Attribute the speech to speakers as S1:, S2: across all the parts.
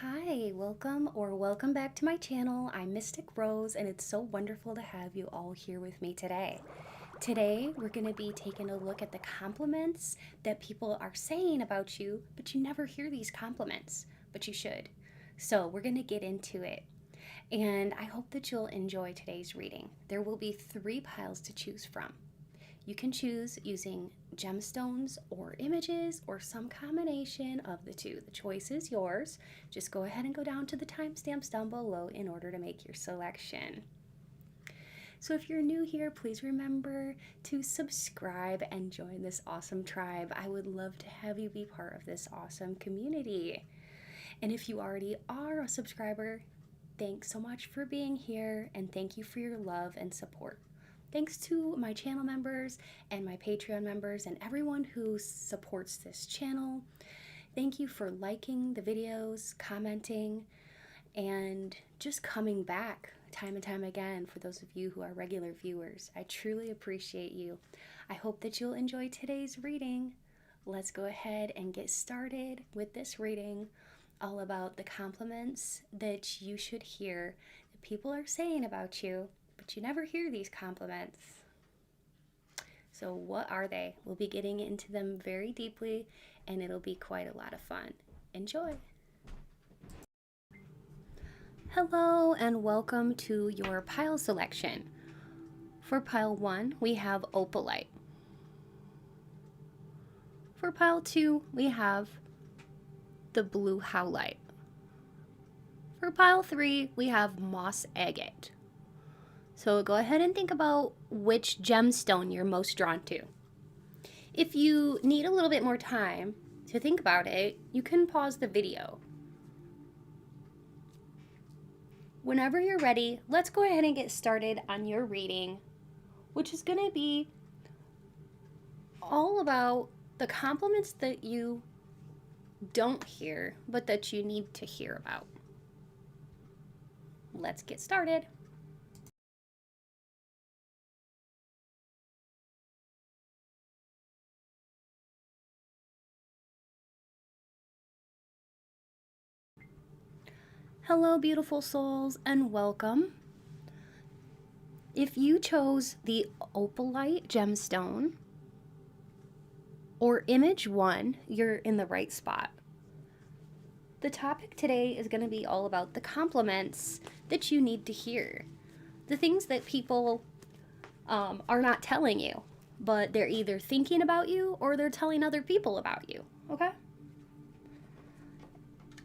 S1: Hi, welcome back to my channel. I'm Mystic Rose and it's so wonderful to have you all here with me today. Today we're going to be taking a look at the compliments that people are saying about you, but you never hear these compliments, but you should. So we're going to get into it. And I hope that you'll enjoy today's reading. There will be 3 piles to choose from. You can choose using gemstones or images or some combination of the two. The choice is yours. Just go ahead and go down to the timestamps down below in order to make your selection. So if you're new here, please remember to subscribe and join this awesome tribe. I would love to have you be part of this awesome community. And if you already are a subscriber, thanks so much for being here and thank you for your love and support. Thanks to my channel members and my Patreon members and everyone who supports this channel. Thank you for liking the videos, commenting, and just coming back time and time again for those of you who are regular viewers. I truly appreciate you. I hope that you'll enjoy today's reading. Let's go ahead and get started with this reading all about the compliments that you should hear that people are saying about you, but you never hear these compliments. So what are they? We'll be getting into them very deeply and it'll be quite a lot of fun. Enjoy! Hello and welcome to your pile selection. For pile 1, we have OPALITE. For pile 2, we have the blue HOWLITE. For pile 3, we have moss agate. So go ahead and think about which gemstone you're most drawn to. If you need a little bit more time to think about it, you can pause the video. Whenever you're ready, let's go ahead and get started on your reading, which is going to be all about the compliments that you don't hear, but that you need to hear about. Let's get started. Hello, beautiful souls, and welcome. If you chose the OPALITE gemstone or image 1, you're in the right spot. The topic today is going to be all about the compliments that you need to hear. The things that people are not telling you, but they're either thinking about you or they're telling other people about you, okay?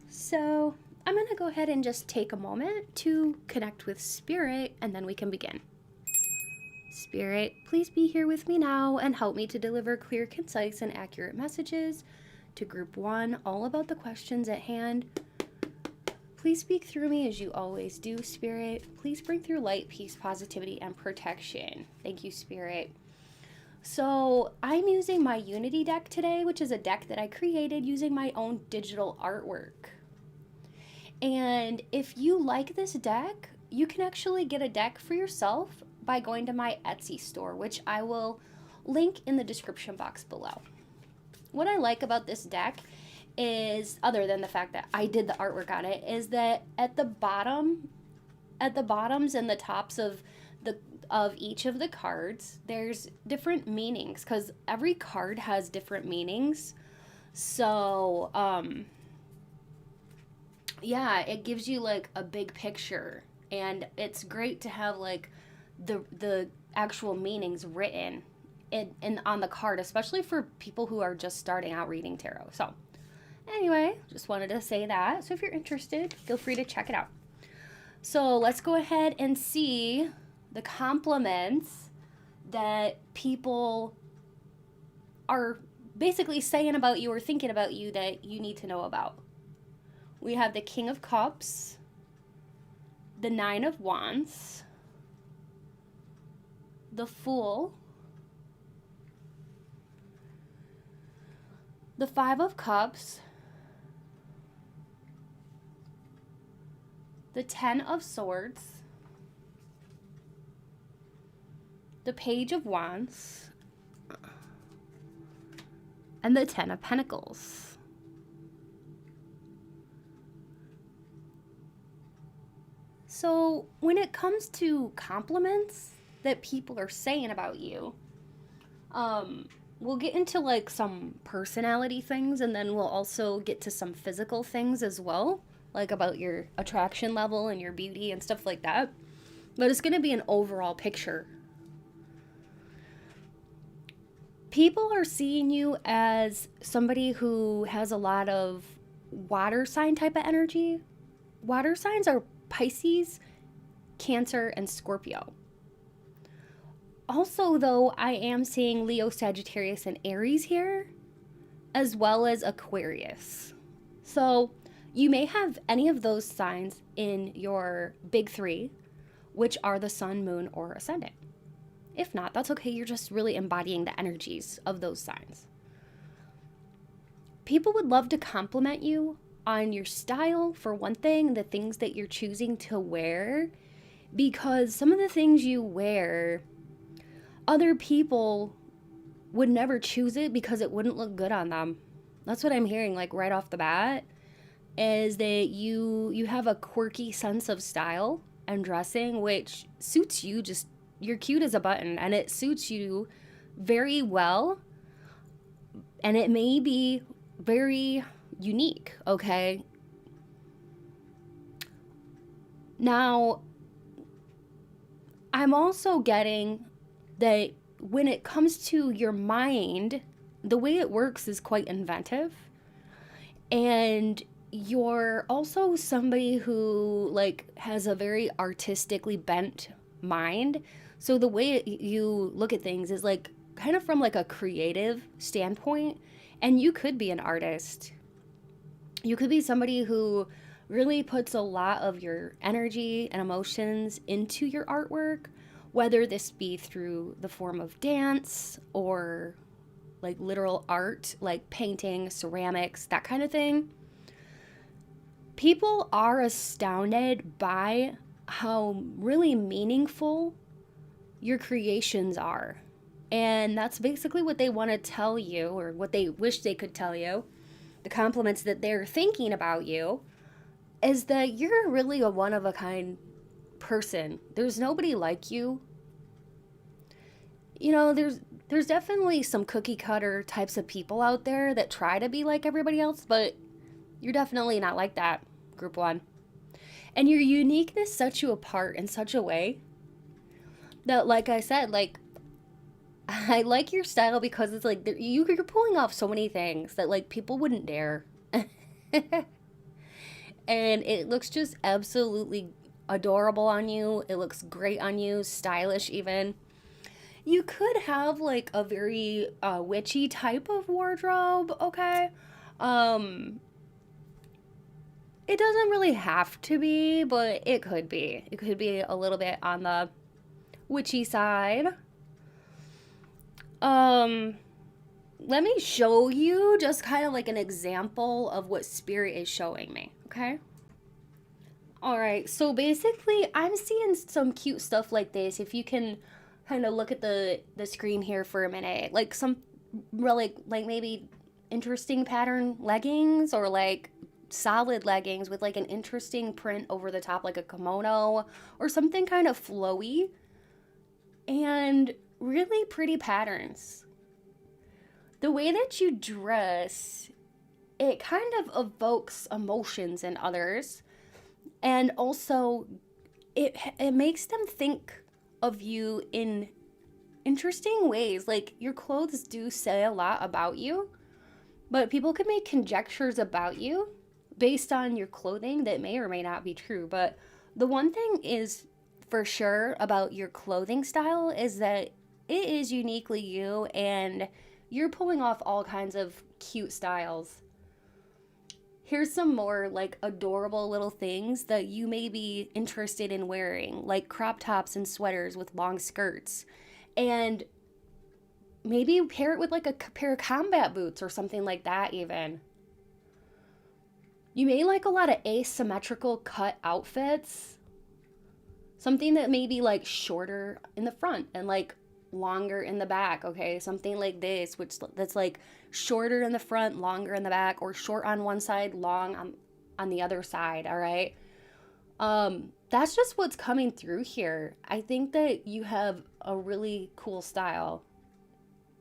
S1: So I'm going to go ahead and just take a moment to connect with Spirit and then we can begin. Spirit, please be here with me now and help me to deliver clear, concise, and accurate messages to Group 1, all about the questions at hand. Please speak through me as you always do, Spirit. Please bring through light, peace, positivity, and protection. Thank you, Spirit. So I'm using my Unity deck today, which is a deck that I created using my own digital artwork. And if you like this deck, you can actually get a deck for yourself by going to my Etsy store, which I will link in the description box below. What I like about this deck is, other than the fact that I did the artwork on it, is that at the bottoms and the tops of each of the cards, there's different meanings, because every card has different meanings. So yeah, it gives you like a big picture, and it's great to have like the actual meanings written in on the card, especially for people who are just starting out reading tarot. So anyway, just wanted to say that. So if you're interested, feel free to check it out. So let's go ahead and see the compliments that people are basically saying about you or thinking about you that you need to know about. We have the King of Cups, the 9 of Wands, the Fool, the 5 of Cups, the 10 of Swords, the Page of Wands, and the 10 of Pentacles. So when it comes to compliments that people are saying about you, we'll get into like some personality things, and then we'll also get to some physical things as well, like about your attraction level and your beauty and stuff like that. But it's going to be an overall picture. People are seeing you as somebody who has a lot of water sign type of energy. Water signs are Pisces, Cancer, and Scorpio. Also, though, I am seeing Leo, Sagittarius, and Aries here, as well as Aquarius. So you may have any of those signs in your big three, which are the sun, moon, or ascendant. If not, that's okay. You're just really embodying the energies of those signs. People would love to compliment you on your style, for one thing, the things that you're choosing to wear, because some of the things you wear, other people would never choose it because it wouldn't look good on them. That's what I'm hearing, like right off the bat, is that you have a quirky sense of style and dressing, which suits you. Just, you're cute as a button, and it suits you very well, and it may be very unique, okay? Now, I'm also getting that when it comes to your mind, the way it works is quite inventive. And you're also somebody who like has a very artistically bent mind. So the way you look at things is like kind of from like a creative standpoint, and you could be an artist. You could be somebody who really puts a lot of your energy and emotions into your artwork, whether this be through the form of dance or like literal art, like painting, ceramics, that kind of thing. People are astounded by how really meaningful your creations are. And that's basically what they want to tell you, or what they wish they could tell you. The compliments that they're thinking about you is that you're really a one-of-a-kind person. There's nobody like you. You know, there's definitely some cookie cutter types of people out there that try to be like everybody else, but you're definitely not like that, group one. And your uniqueness sets you apart in such a way that, like I said, like, I like your style because it's like you're pulling off so many things that like people wouldn't dare. And it looks just absolutely adorable on you. It looks great on you, stylish even. You could have like a very witchy type of wardrobe, okay? It doesn't really have to be, but it could be. It could be a little bit on the witchy side. Let me show you just kind of like an example of what spirit is showing me, okay? All right, so basically I'm seeing some cute stuff like this. If you can kind of look at the screen here for a minute, like some really like maybe interesting pattern leggings, or like solid leggings with like an interesting print over the top, like a kimono or something kind of flowy, and really pretty patterns. The way that you dress, it kind of evokes emotions in others, and also it makes them think of you in interesting ways. Like, your clothes do say a lot about you, but people can make conjectures about you based on your clothing that may or may not be true. But the one thing is for sure about your clothing style is that it is uniquely you, and you're pulling off all kinds of cute styles. Here's some more like adorable little things that you may be interested in wearing, like crop tops and sweaters with long skirts. And maybe pair it with like a pair of combat boots or something like that even. You may like a lot of asymmetrical cut outfits. Something that may be like shorter in the front and like longer in the back, okay? Something like this, that's like shorter in the front, longer in the back, or short on one side, long on the other side, all right? That's just what's coming through here. I think that you have a really cool style.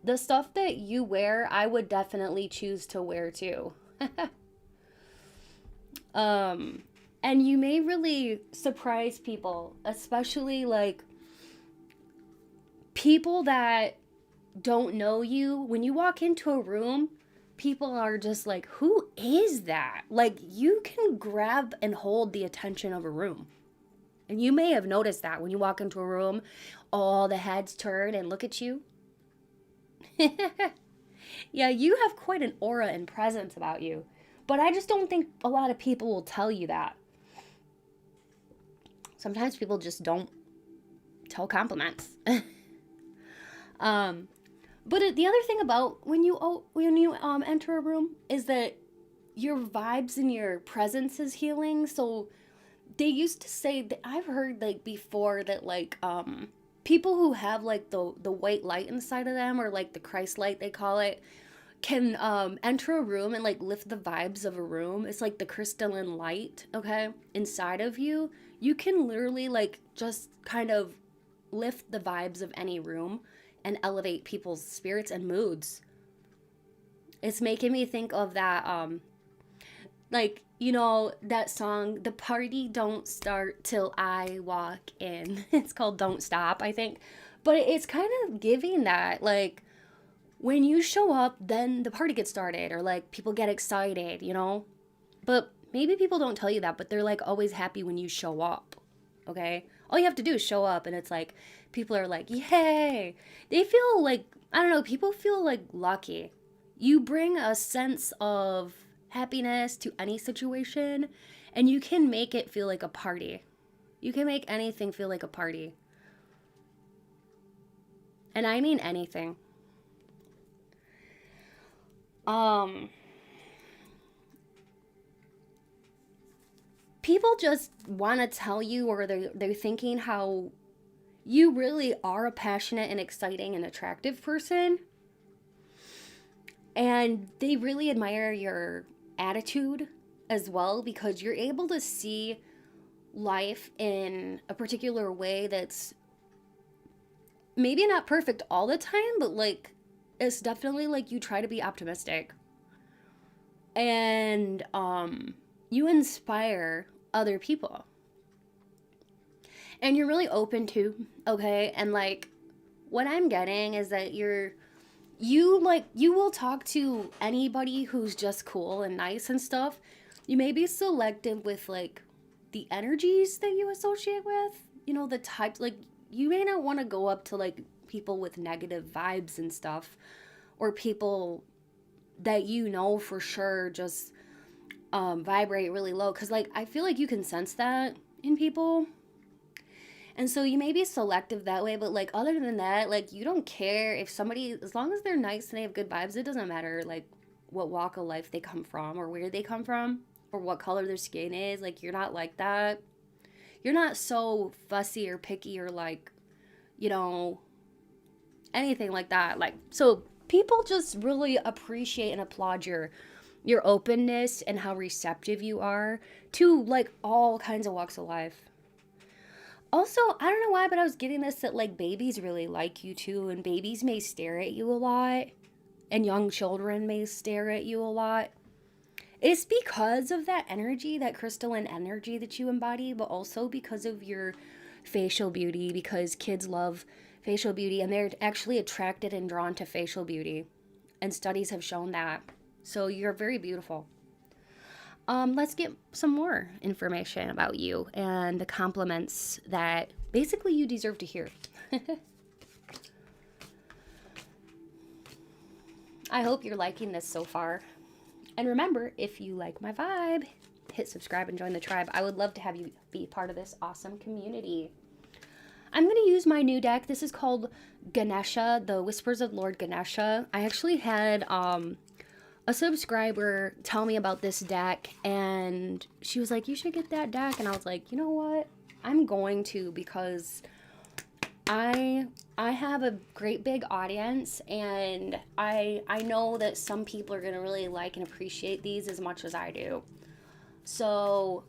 S1: The stuff that you wear, I would definitely choose to wear too. And you may really surprise people, especially like people that don't know you. When you walk into a room, people are just like, who is that? Like, you can grab and hold the attention of a room. And you may have noticed that when you walk into a room, all the heads turn and look at you. Yeah, you have quite an aura and presence about you. But I just don't think a lot of people will tell you that. Sometimes people just don't tell compliments. But the other thing about when you enter a room is that your vibes and your presence is healing. So they used to say that, I've heard like before, that like people who have like the white light inside of them, or like the Christ light they call it, can enter a room and like lift the vibes of a room. It's like the crystalline light, okay, inside of you. You can literally like just kind of lift the vibes of any room and elevate people's spirits and moods. It's making me think of that like, you know, that song, "The party don't start till I walk in." It's called "Don't Stop," I think. But it's kind of giving that, like, when you show up, then the party gets started, or like people get excited, you know? But maybe people don't tell you that, but they're like always happy when you show up, okay? All you have to do is show up, and it's like people are like, yay! They feel like, I don't know, people feel like lucky. You bring a sense of happiness to any situation, and you can make it feel like a party. You can make anything feel like a party. And I mean anything. People just want to tell you, or they're thinking how you really are a passionate and exciting and attractive person. And they really admire your attitude as well, because you're able to see life in a particular way that's maybe not perfect all the time, but like it's definitely like you try to be optimistic. And you inspire other people. And you're really open to, okay? And like what I'm getting is that you will talk to anybody who's just cool and nice and stuff. You may be selective with like the energies that you associate with, you know, the types. Like, you may not want to go up to like people with negative vibes and stuff, or people that you know for sure just vibrate really low, because like I feel like you can sense that in people. And so you may be selective that way, but like other than that, like you don't care if somebody, as long as they're nice and they have good vibes, it doesn't matter like what walk of life they come from, or where they come from, or what color their skin is. Like, you're not like that. You're not so fussy or picky, or like, you know, anything like that. Like, so people just really appreciate and applaud your openness and how receptive you are to like all kinds of walks of life. Also, I don't know why, but I was getting this that like babies really like you too, and babies may stare at you a lot, and young children may stare at you a lot. It's because of that energy, that crystalline energy that you embody, but also because of your facial beauty, because kids love facial beauty, and they're actually attracted and drawn to facial beauty. And studies have shown that. So you're very beautiful. Let's get some more information about you and the compliments that basically you deserve to hear. I hope you're liking this so far. And remember, if you like my vibe, hit subscribe and join the tribe. I would love to have you be part of this awesome community. I'm going to use my new deck. This is called Ganesha, the Whispers of Lord Ganesha. I actually had a subscriber tell me about this deck, and she was like, you should get that deck. And I was like, you know what? I'm going to, because I have a great big audience, and I know that some people are going to really like and appreciate these as much as I do. So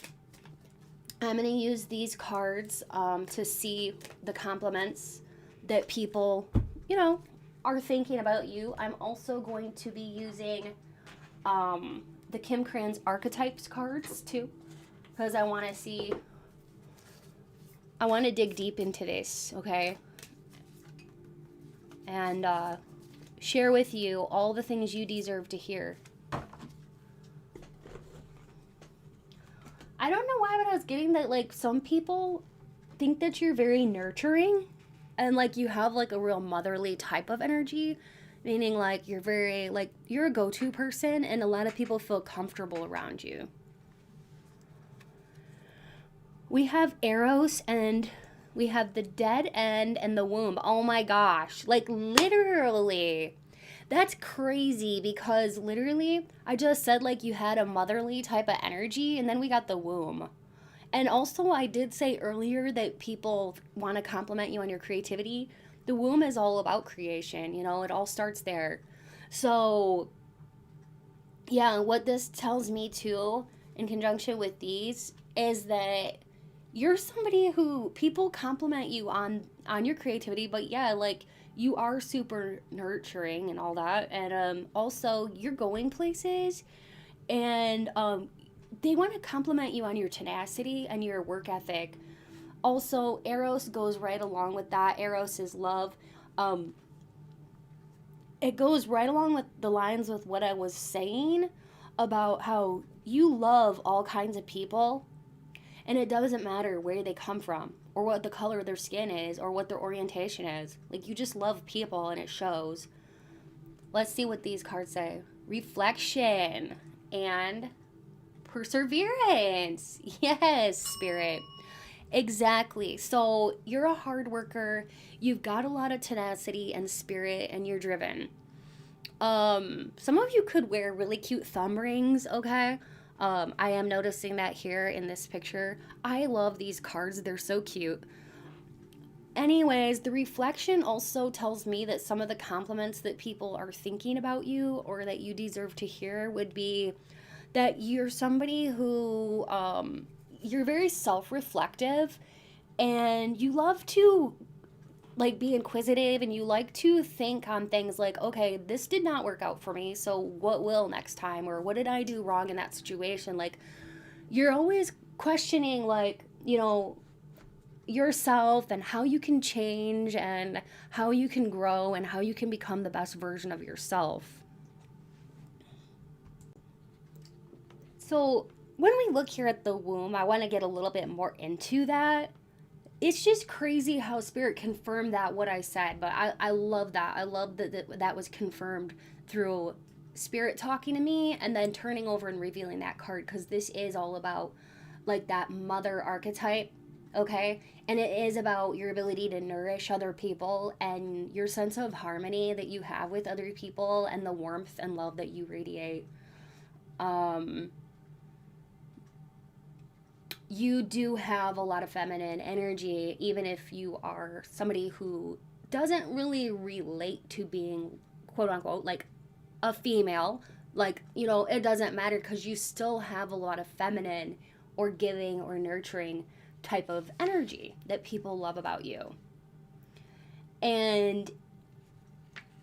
S1: I'm going to use these cards to see the compliments that people, you know, are thinking about you. I'm also going to be using the Kim Kranz Archetypes cards too, because I want to see, I want to dig deep into this, okay? And share with you all the things you deserve to hear. I don't know why, but I was getting that, like, some people think that you're very nurturing and, like, you have, like, a real motherly type of energy, meaning, like, you're very, like, you're a go-to person and a lot of people feel comfortable around you. We have Eros and we have the dead end and the womb. Oh my gosh. Like, literally. That's crazy because literally I just said, like, you had a motherly type of energy and then we got the womb. And also I did say earlier that people want to compliment you on your creativity. The womb is all about creation, you know, it all starts there. So, yeah, what this tells me too, in conjunction with these, is that you're somebody who people compliment you on your creativity, but yeah, like, you are super nurturing and all that, and also you're going places, and they want to compliment you on your tenacity and your work ethic. Also, Eros goes right along with that. Eros is love. um it goes right along with the lines with what I was saying about how you love all kinds of people, and it doesn't matter where they come from or what the color of their skin is or what their orientation is. Like, you just love people and it shows. Let's see what these cards say. Reflection and perseverance. Yes, Spirit. Exactly. So you're a hard worker. You've got a lot of tenacity and spirit, and you're driven. Some of you could wear really cute thumb rings, okay? I am noticing that here in this picture. I love these cards. They're so cute. Anyways, the reflection also tells me that some of the compliments that people are thinking about you or that you deserve to hear would be that you're somebody who, you're very self-reflective and you love to, like, be inquisitive, and you like to think on things like, okay, this did not work out for me, so what will next time, or what did I do wrong in that situation? Like, you're always questioning, like, you know, yourself and how you can change and how you can grow and how you can become the best version of yourself. So when we look here at the womb, I want to get a little bit more into that. It's just crazy how Spirit confirmed that, what I said, but I love that. I love that was confirmed through Spirit talking to me and then turning over and revealing that card, because this is all about, like, that mother archetype, okay? And it is about your ability to nourish other people and your sense of harmony that you have with other people and the warmth and love that you radiate. You do have a lot of feminine energy, even if you are somebody who doesn't really relate to being, quote unquote, like, a female. Like, you know, it doesn't matter because you still have a lot of feminine or giving or nurturing type of energy that people love about you. And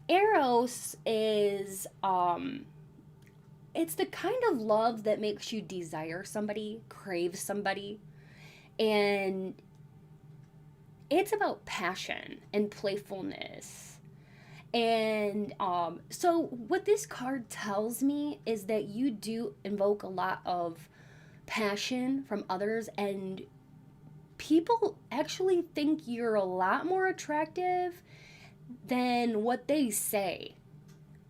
S1: Eros is, it's the kind of love that makes you desire somebody, crave somebody, and it's about passion and playfulness. And so what this card tells me is that you do invoke a lot of passion from others, and people actually think you're a lot more attractive than what they say.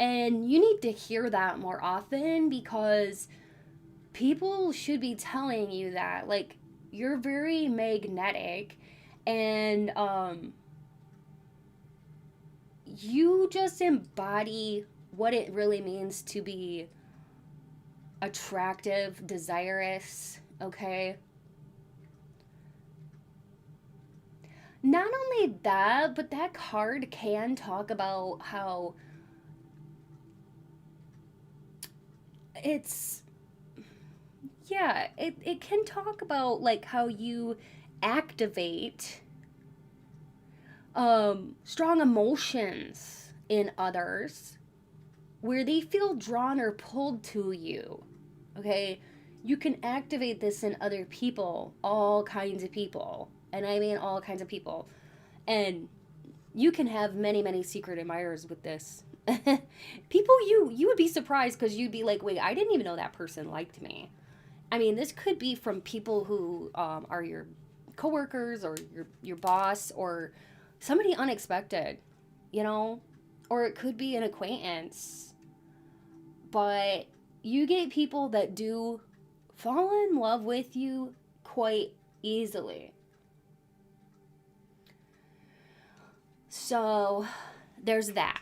S1: And you need to hear that more often, because people should be telling you that, like, you're very magnetic, and you just embody what it really means to be attractive, desirous, okay? Not only that, but that card can talk about how yeah, it can talk about like how you activate strong emotions in others where they feel drawn or pulled to you. Okay? You can activate this in other people, all kinds of people. And I mean all kinds of people. And you can have many, many secret admirers with this. People you would be surprised because you'd be like, wait, I didn't even know that person liked me. I mean, this could be from people who are your coworkers or your boss or somebody unexpected, you know, or it could be an acquaintance. But you get people that do fall in love with you quite easily. So there's that.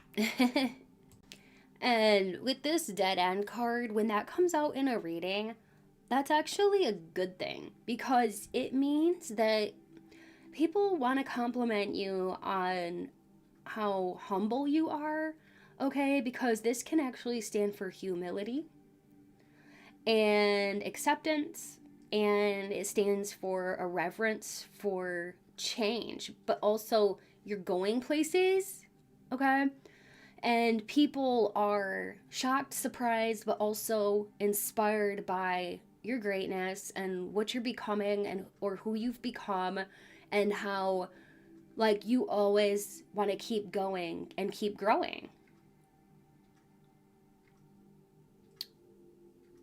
S1: And with this dead end card, when that comes out in a reading, that's actually a good thing because it means that people want to compliment you on how humble you are, okay? Because this can actually stand for humility and acceptance, and it stands for a reverence for change, but also you're going places, okay? And people are shocked, surprised, but also inspired by your greatness and what you're becoming and or who you've become and how like you always want to keep going and keep growing.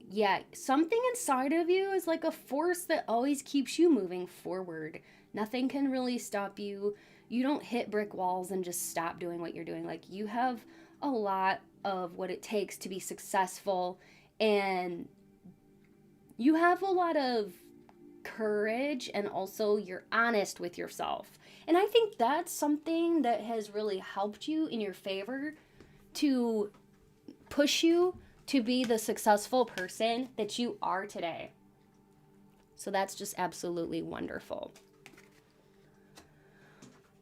S1: Yeah, something inside of you is like a force that always keeps you moving forward. Nothing can really stop you. You don't hit brick walls and just stop doing what you're doing. Like you have a lot of what it takes to be successful, and you have a lot of courage, and also you're honest with yourself. And I think that's something that has really helped you in your favor to push you to be the successful person that you are today. So that's just absolutely wonderful.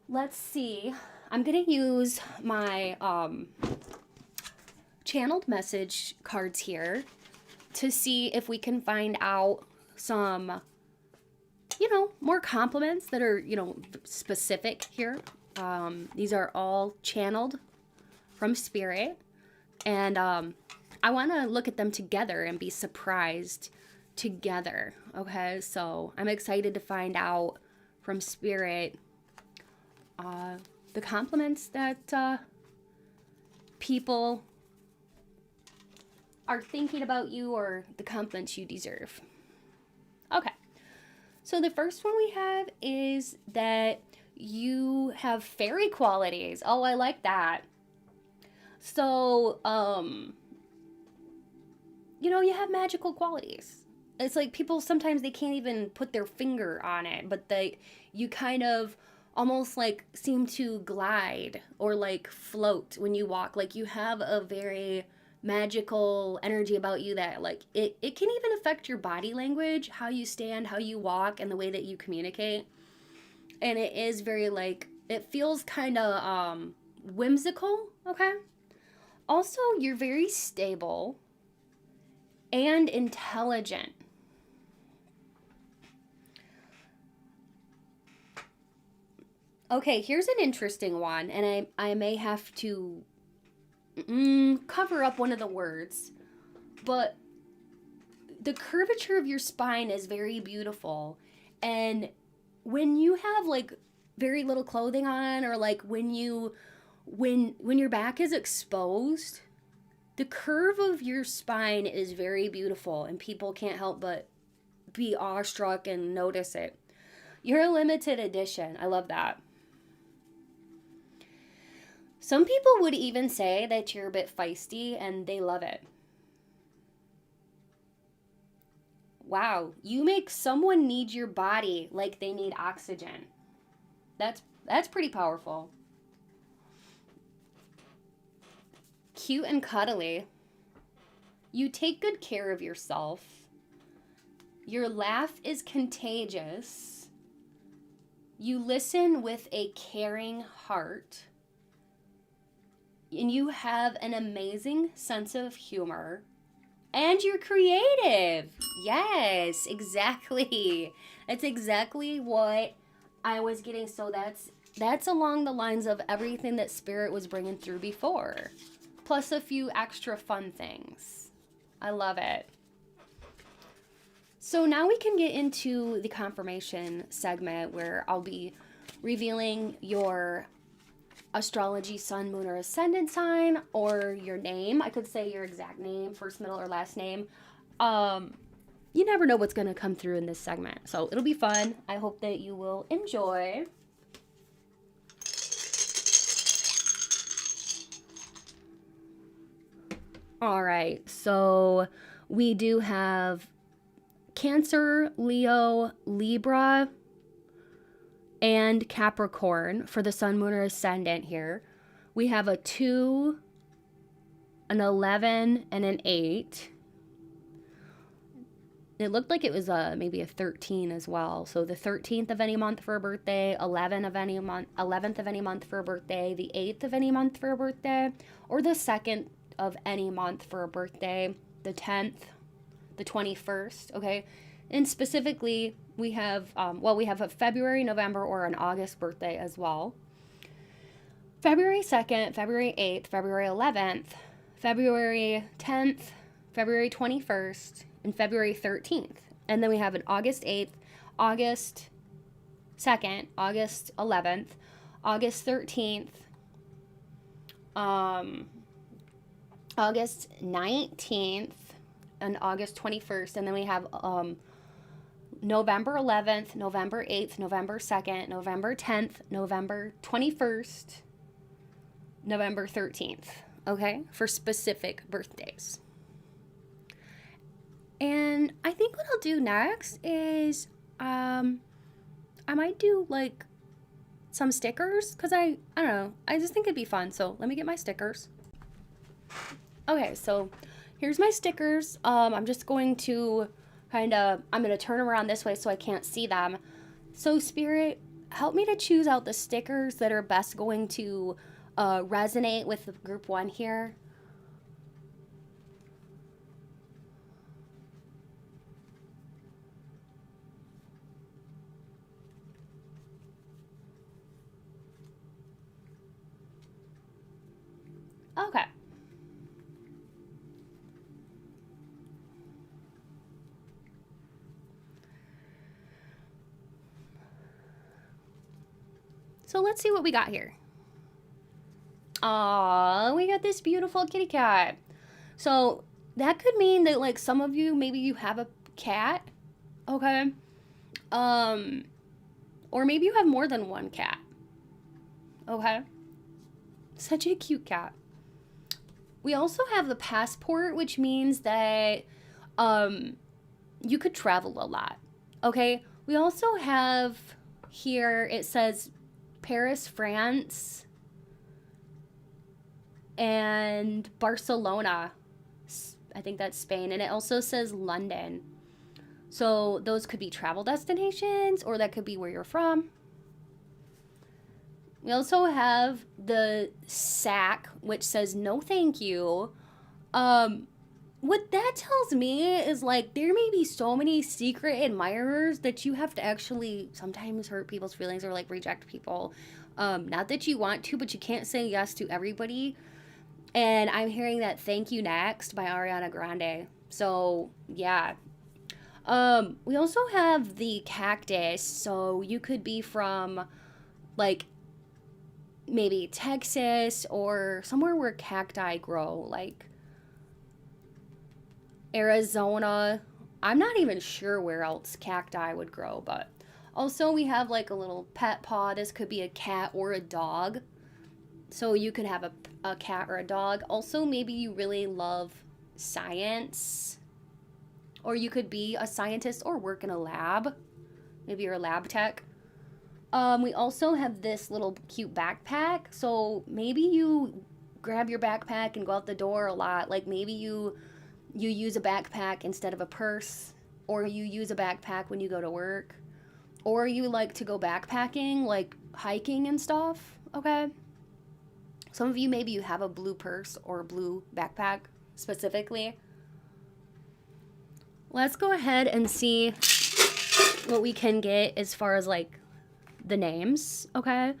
S1: Let's see. I'm going to use my channeled message cards here to see if we can find out some, more compliments that are, specific here. These are all channeled from Spirit. And I want to look at them together and be surprised together. Okay, so I'm excited to find out from Spirit the compliments that people are thinking about you or the compliments you deserve. Okay, so the first one we have is that you have fairy qualities. Oh, I like that. So, you have magical qualities. It's like people sometimes they can't even put their finger on it, but you kind of almost like seem to glide or like float when you walk. Like you have a very magical energy about you that like it can even affect your body language, how you stand, how you walk, and the way that you communicate. And it is very like, it feels kind of whimsical, okay? Also, you're very stable and intelligent. Okay, here's an interesting one, and I may have to cover up one of the words, but the curvature of your spine is very beautiful. And when you have like very little clothing on, or like when your back is exposed, the curve of your spine is very beautiful, and people can't help but be awestruck and notice it. You're a limited edition. I love that. Some people would even say that you're a bit feisty, and they love it. Wow, you make someone need your body like they need oxygen. That's pretty powerful. Cute and cuddly. You take good care of yourself. Your laugh is contagious. You listen with a caring heart. And you have an amazing sense of humor. And you're creative. Yes, exactly. That's exactly what I was getting. So that's along the lines of everything that Spirit was bringing through before. Plus a few extra fun things. I love it. So now we can get into the confirmation segment where I'll be revealing your astrology sun, moon, or ascendant sign, or your name. I could say your exact name, first, middle, or last name. You never know what's going to come through in this segment. So it'll be fun. I hope that you will enjoy. All right. So we do have Cancer, Leo, Libra, and Capricorn for the sun, moon, or ascendant here. We have a 2, an 11, and an 8. It looked like it was maybe a 13 as well. So the 13th of any month for a birthday, 11th of any month for a birthday, the 8th of any month for a birthday, or the 2nd of any month for a birthday, the 10th, the 21st, okay? And specifically, we have, we have a February, November, or an August birthday as well. February 2nd, February 8th, February 11th, February 10th, February 21st, and February 13th. And then we have an August 8th, August 2nd, August 11th, August 13th, August 19th, and August 21st. And then we have November 11th, November 8th, November 2nd, November 10th, November 21st, November 13th, okay, for specific birthdays. And I think what I'll do next is I might do like some stickers because I don't know, I just think it'd be fun. So let me get my stickers. Okay, so here's my stickers. I'm just going to I'm going to turn them around this way so I can't see them. So Spirit, help me to choose out the stickers that are best going to resonate with group 1 here. Okay. So let's see what we got here. Aww, we got this beautiful kitty cat. So that could mean that like some of you, maybe you have a cat, okay? Or maybe you have more than one cat, okay? Such a cute cat. We also have the passport, which means that you could travel a lot, okay? We also have here, it says Paris, France, and Barcelona. I think that's Spain. And it also says London. So those could be travel destinations, or that could be where you're from. We also have the sack, which says no thank you. What that tells me is like there may be so many secret admirers that you have to actually sometimes hurt people's feelings or like reject people. Not that you want to, but you can't say yes to everybody. And I'm hearing that Thank You Next by Ariana Grande. So yeah. We also have the cactus. So you could be from like maybe Texas or somewhere where cacti grow, like Arizona. I'm not even sure where else cacti would grow, but also we have like a little pet paw. This could be a cat or a dog. So you could have a cat or a dog. Also, maybe you really love science, or you could be a scientist or work in a lab. Maybe you're a lab tech. We also have this little cute backpack. So maybe you grab your backpack and go out the door a lot. Like maybe you use a backpack instead of a purse, or you use a backpack when you go to work, or you like to go backpacking, like hiking and stuff, okay? Some of you, maybe you have a blue purse or a blue backpack specifically. let's go ahead and see what we can get as far as like the names, okay?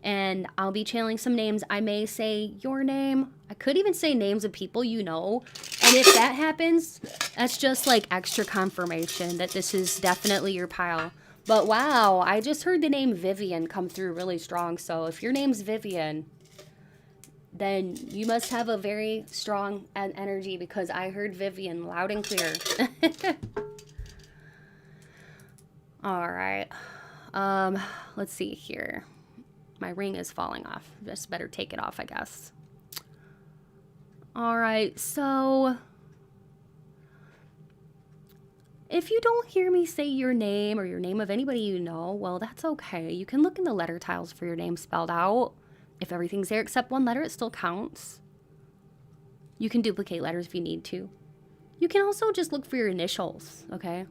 S1: And I'll be channeling some names. I may say your name. I could even say names of people you know. And if that happens, that's just like extra confirmation that this is definitely your pile. But wow, I just heard the name Vivian come through really strong. So if your name's Vivian, then you must have a very strong energy, because I heard Vivian loud and clear. All right. Let's see here. My ring is falling off. Just better take it off, I guess. All right, so if you don't hear me say your name or your name of anybody you know, well, that's okay. You can look in the letter tiles for your name spelled out. If everything's there except one letter, it still counts. You can duplicate letters if you need to. You can also just look for your initials, okay?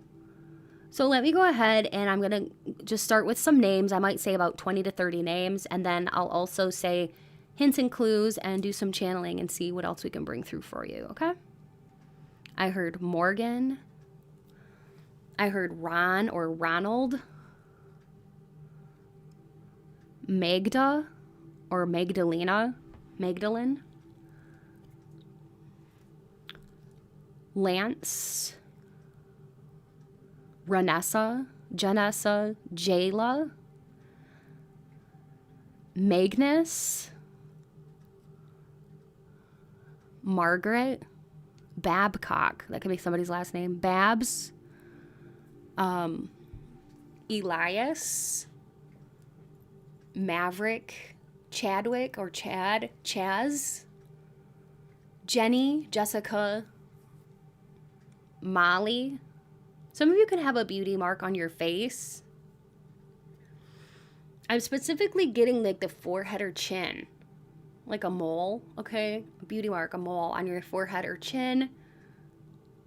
S1: So let me go ahead and I'm going to just start with some names. I might say about 20 to 30 names, and then I'll also say hints and clues and do some channeling and see what else we can bring through for you, okay? I heard Morgan. I heard Ron or Ronald. Magda or Magdalena. Magdalene. Lance. Ranessa, Janessa, Jayla, Magnus, Margaret, Babcock, that could be somebody's last name, Babs, Elias, Maverick, Chadwick or Chad, Chaz, Jenny, Jessica, Molly. Some of you can have a beauty mark on your face. I'm specifically getting like the forehead or chin. Like a mole, okay? A beauty mark, a mole on your forehead or chin.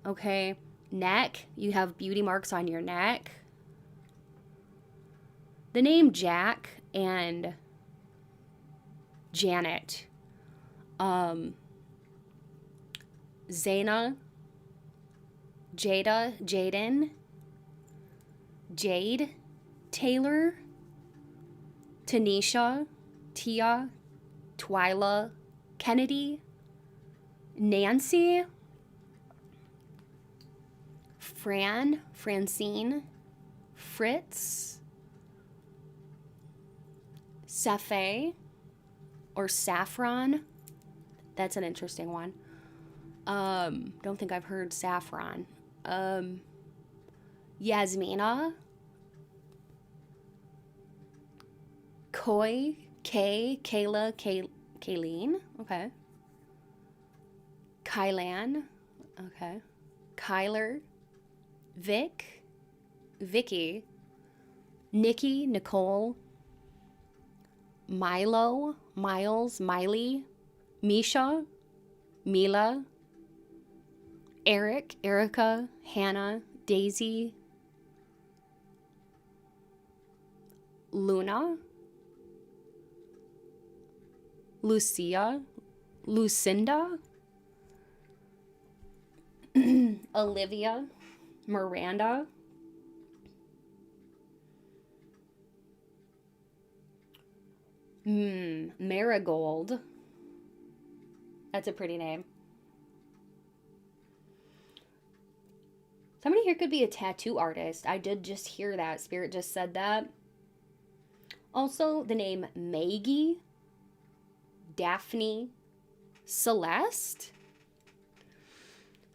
S1: Okay. Neck, you have beauty marks on your neck. The name Jack and Janet. Zaina. Jada, Jaden, Jade, Taylor, Tanisha, Tia, Twyla, Kennedy, Nancy, Fran, Francine, Fritz, Safe or Saffron. That's an interesting one. Don't think I've heard Saffron. Yasmina, Koi, Kay, Kayla, Kayleen, okay. Kylan, okay. Kyler, Vic, Vicky, Nikki, Nicole, Milo, Miles, Miley, Misha, Mila, Eric, Erica, Hannah, Daisy, Luna, Lucia, Lucinda, Olivia, Miranda, Marigold. That's a pretty name. Somebody here could be a tattoo artist. I did just hear that. Spirit just said that. Also, the name Maggie, Daphne, Celeste,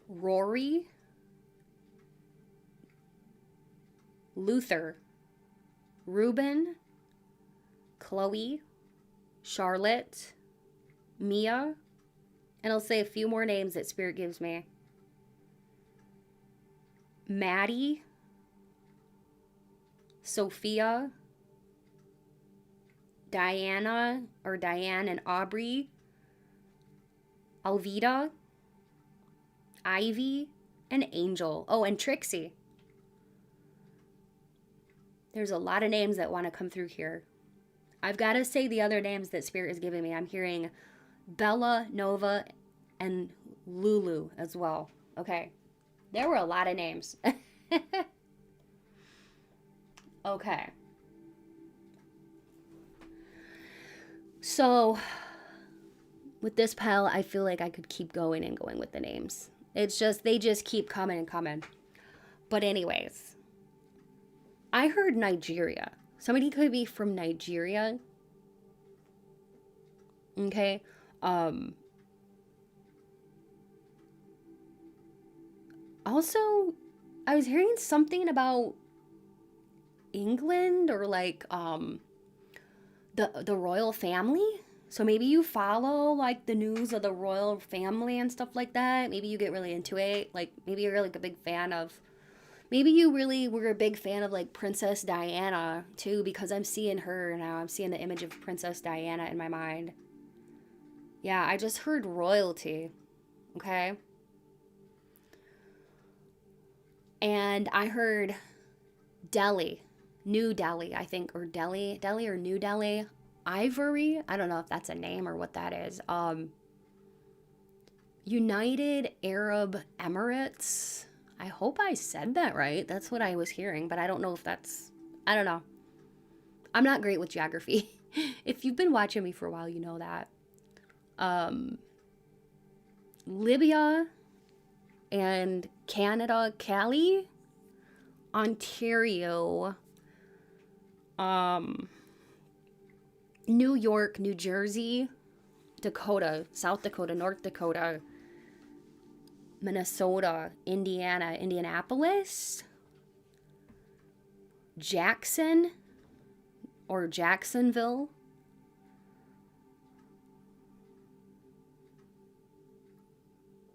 S1: Rory, Luther, Ruben, Chloe, Charlotte, Mia, and I'll say a few more names that Spirit gives me. Maddie, Sophia, Diana or Diane and Aubrey, Alvita, Ivy, and Angel. Oh, and Trixie. There's a lot of names that want to come through here. I've got to say the other names that Spirit is giving me. I'm hearing Bella, Nova, and Lulu as well. Okay. There were a lot of names. Okay. So, with this pile, I feel like I could keep going and going with the names. It's just, they just keep coming and coming. But anyways, I heard Nigeria. Somebody could be from Nigeria. Okay. Also, I was hearing something about England or like the royal family. So maybe you follow like the news of the royal family and stuff like that. Maybe you get really into it. Like maybe you're like a big fan of, maybe you really were a big fan of like Princess Diana too, because I'm seeing her now. I'm seeing the image of Princess Diana in my mind. Yeah, I just heard royalty. Okay. And I heard Delhi, New Delhi, I think, or Delhi or New Delhi. Ivory, I don't know if that's a name or what that is. United Arab Emirates. I hope I said that right. That's what I was hearing, but I don't know if that's, I don't know. I'm not great with geography. If you've been watching me for a while, you know that. Libya and Canada, Cali, Ontario, New York, New Jersey, Dakota, South Dakota, North Dakota, Minnesota, Indiana, Indianapolis, Jackson or Jacksonville,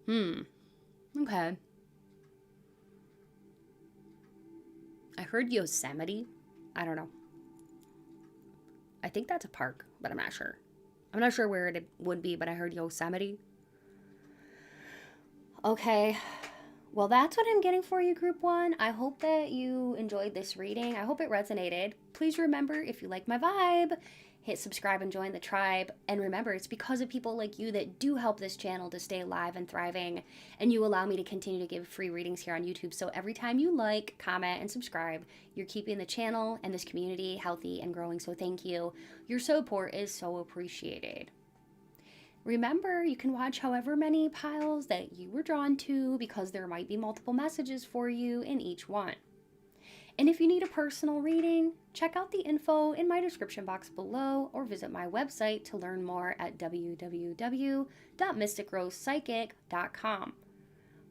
S1: okay. I heard Yosemite. I don't know. I think that's a park, but I'm not sure. I'm not sure where it would be, but I heard Yosemite. Okay. Well, that's what I'm getting for you, Group 1. I hope that you enjoyed this reading. I hope it resonated. Please remember, if you like my vibe, hit subscribe and join the tribe. And remember, it's because of people like you that do help this channel to stay alive and thriving. And you allow me to continue to give free readings here on YouTube. So every time you like, comment, and subscribe, you're keeping the channel and this community healthy and growing. So thank you. Your support is so appreciated. Remember, you can watch however many piles that you were drawn to because there might be multiple messages for you in each one. And if you need a personal reading, check out the info in my description box below or visit my website to learn more at www.mysticrosepsychic.com.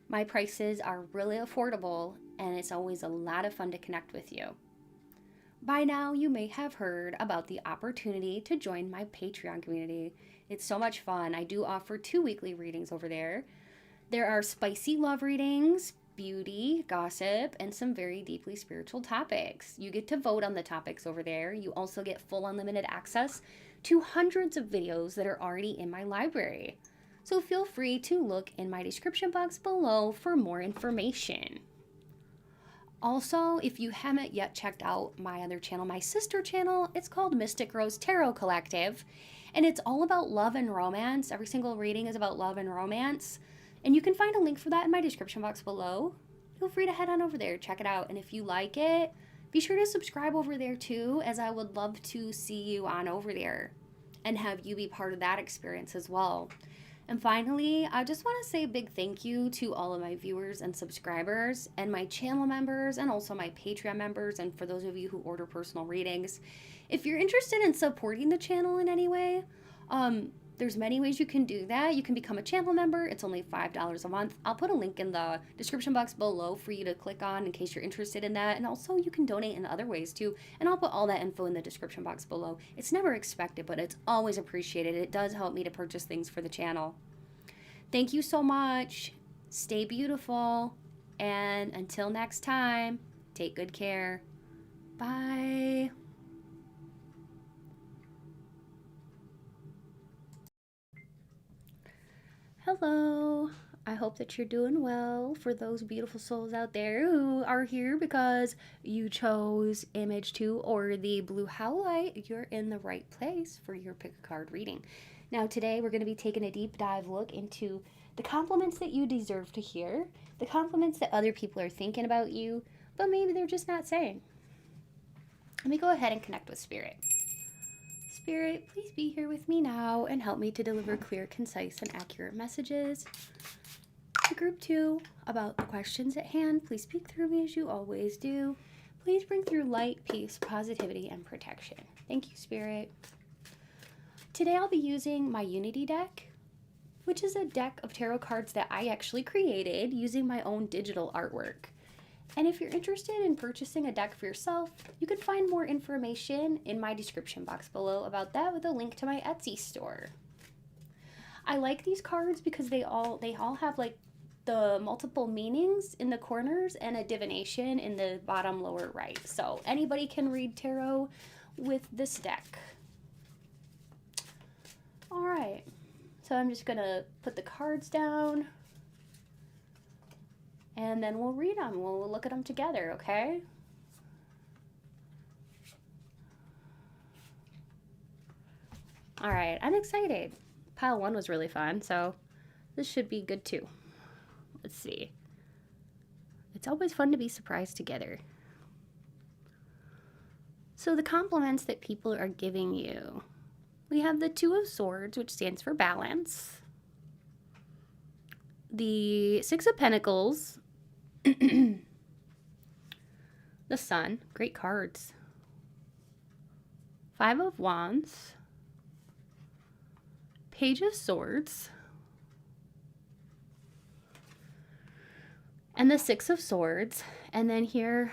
S1: My prices are really affordable and it's always a lot of fun to connect with you. By now, you may have heard about the opportunity to join my Patreon community. It's so much fun. I do offer 2 weekly readings over there. There are spicy love readings, beauty, gossip, and some very deeply spiritual topics. You get to vote on the topics over there. You also get full unlimited access to hundreds of videos that are already in my library. So feel free to look in my description box below for more information. Also, if you haven't yet checked out my other channel, my sister channel, it's called Mystic Rose Tarot Collective, and it's all about love and romance. Every single reading is about love and romance, and you can find a link for that in my description box below. Feel free to head on over there, check it out, and if you like it, be sure to subscribe over there too, as I would love to see you on over there and have you be part of that experience as well. And finally, I just want to say a big thank you to all of my viewers and subscribers and my channel members and also my Patreon members and for those of you who order personal readings. If you're interested in supporting the channel in any way, there's many ways you can do that. You can become a channel member. It's only $5 a month. I'll put a link in the description box below for you to click on in case you're interested in that. And also you can donate in other ways too. And I'll put all that info in the description box below. It's never expected, but it's always appreciated. It does help me to purchase things for the channel. Thank you so much. Stay beautiful. And until next time, take good care. Bye. Hello. I hope that you're doing well. For those beautiful souls out there who are here because you chose image 2 or the blue howlite, you're in the right place for your pick a card reading. Now today we're going to be taking a deep dive look into the compliments that you deserve to hear, the compliments that other people are thinking about you, but maybe they're just not saying. Let me go ahead and connect with Spirit. Spirit, please be here with me now and help me to deliver clear, concise, and accurate messages. To Group 2, about the questions at hand, please speak through me as you always do. Please bring through light, peace, positivity, and protection. Thank you, Spirit. Today I'll be using my Unity deck, which is a deck of tarot cards that I actually created using my own digital artwork. And if you're interested in purchasing a deck for yourself, you can find more information in my description box below about that with a link to my Etsy store. I like these cards because they all have like the multiple meanings in the corners and a divination in the bottom lower right. So anybody can read tarot with this deck. All right, so I'm just gonna put the cards down and then we'll read them. We'll look at them together, okay? All right, I'm excited. Pile 1 was really fun, so this should be good too. Let's see. It's always fun to be surprised together. So the compliments that people are giving you. We have the 2 of Swords, which stands for balance. The 6 of Pentacles. The Sun. Great cards. 5 of Wands. Page of Swords. And the 6 of Swords. And then here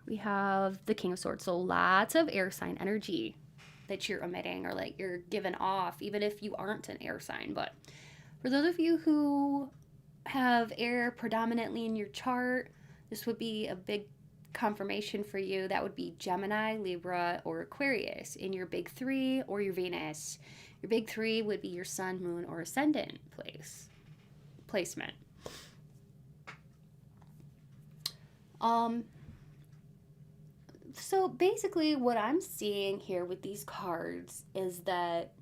S1: we have the King of Swords. So lots of air sign energy that you're emitting or like you're giving off, even if you aren't an air sign. But for those of you who have air predominantly in your chart, this would be a big confirmation for you. That would be Gemini, Libra, or Aquarius in your big 3 or your Venus. Your big 3 would be your Sun, Moon, or Ascendant placement. So basically what I'm seeing here with these cards is that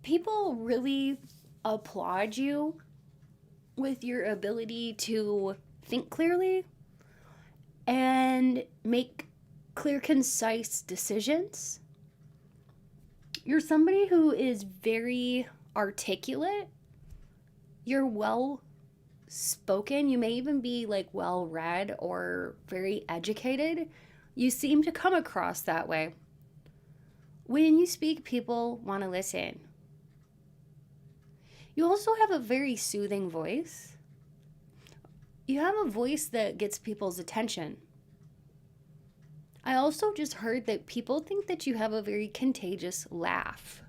S1: people really applaud you with your ability to think clearly and make clear, concise decisions. You're somebody who is very articulate. You're well spoken. You may even be like well read or very educated. You seem to come across that way. When you speak, people want to listen. You also have a very soothing voice. You have a voice that gets people's attention. I also just heard that people think that you have a very contagious laugh.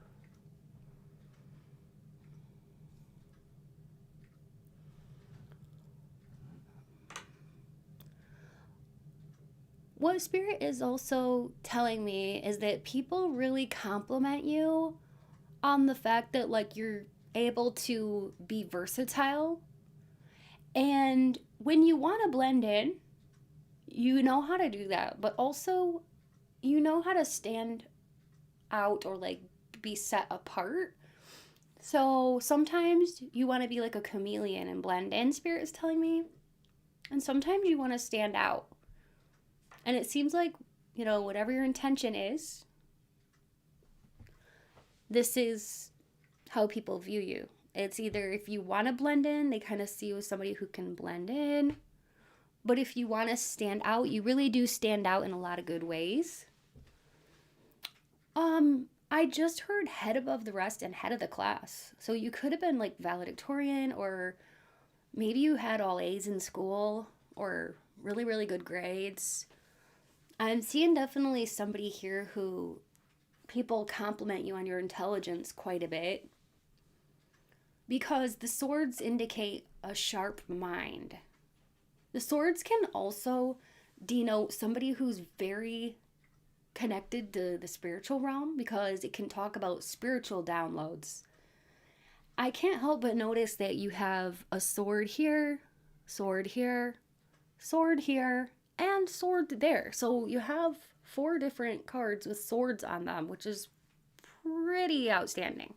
S1: What Spirit is also telling me is that people really compliment you on the fact that like you're able to be versatile. And when you want to blend in, you know how to do that, but also you know how to stand out or like be set apart. So sometimes you want to be like a chameleon and blend in, Spirit is telling me. And sometimes you want to stand out. And it seems like, you know, whatever your intention is, this is how people view you. It's either if you want to blend in, they kind of see you as somebody who can blend in. But if you want to stand out, you really do stand out in a lot of good ways. I just heard head above the rest and head of the class. So you could have been like valedictorian, or maybe you had all A's in school or really, really good grades. I'm seeing definitely somebody here who people compliment you on your intelligence quite a bit, because the swords indicate a sharp mind. The swords can also denote somebody who's very connected to the spiritual realm, because it can talk about spiritual downloads. I can't help but notice that you have a sword here, sword here, sword here, and sword there. So you have 4 different cards with swords on them, which is pretty outstanding.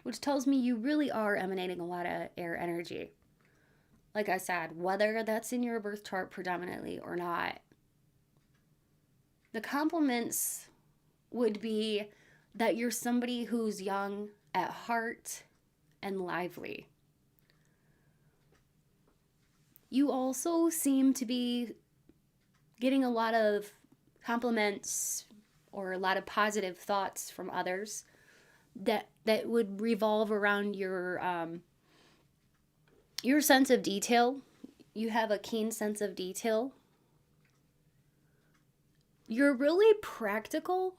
S1: which tells me you really are emanating a lot of air energy. Like I said, whether that's in your birth chart predominantly or not, the compliments would be that you're somebody who's young at heart and lively. You also seem to be getting a lot of compliments or a lot of positive thoughts from others that would revolve around your sense of detail. You have a keen sense of detail. You're really practical.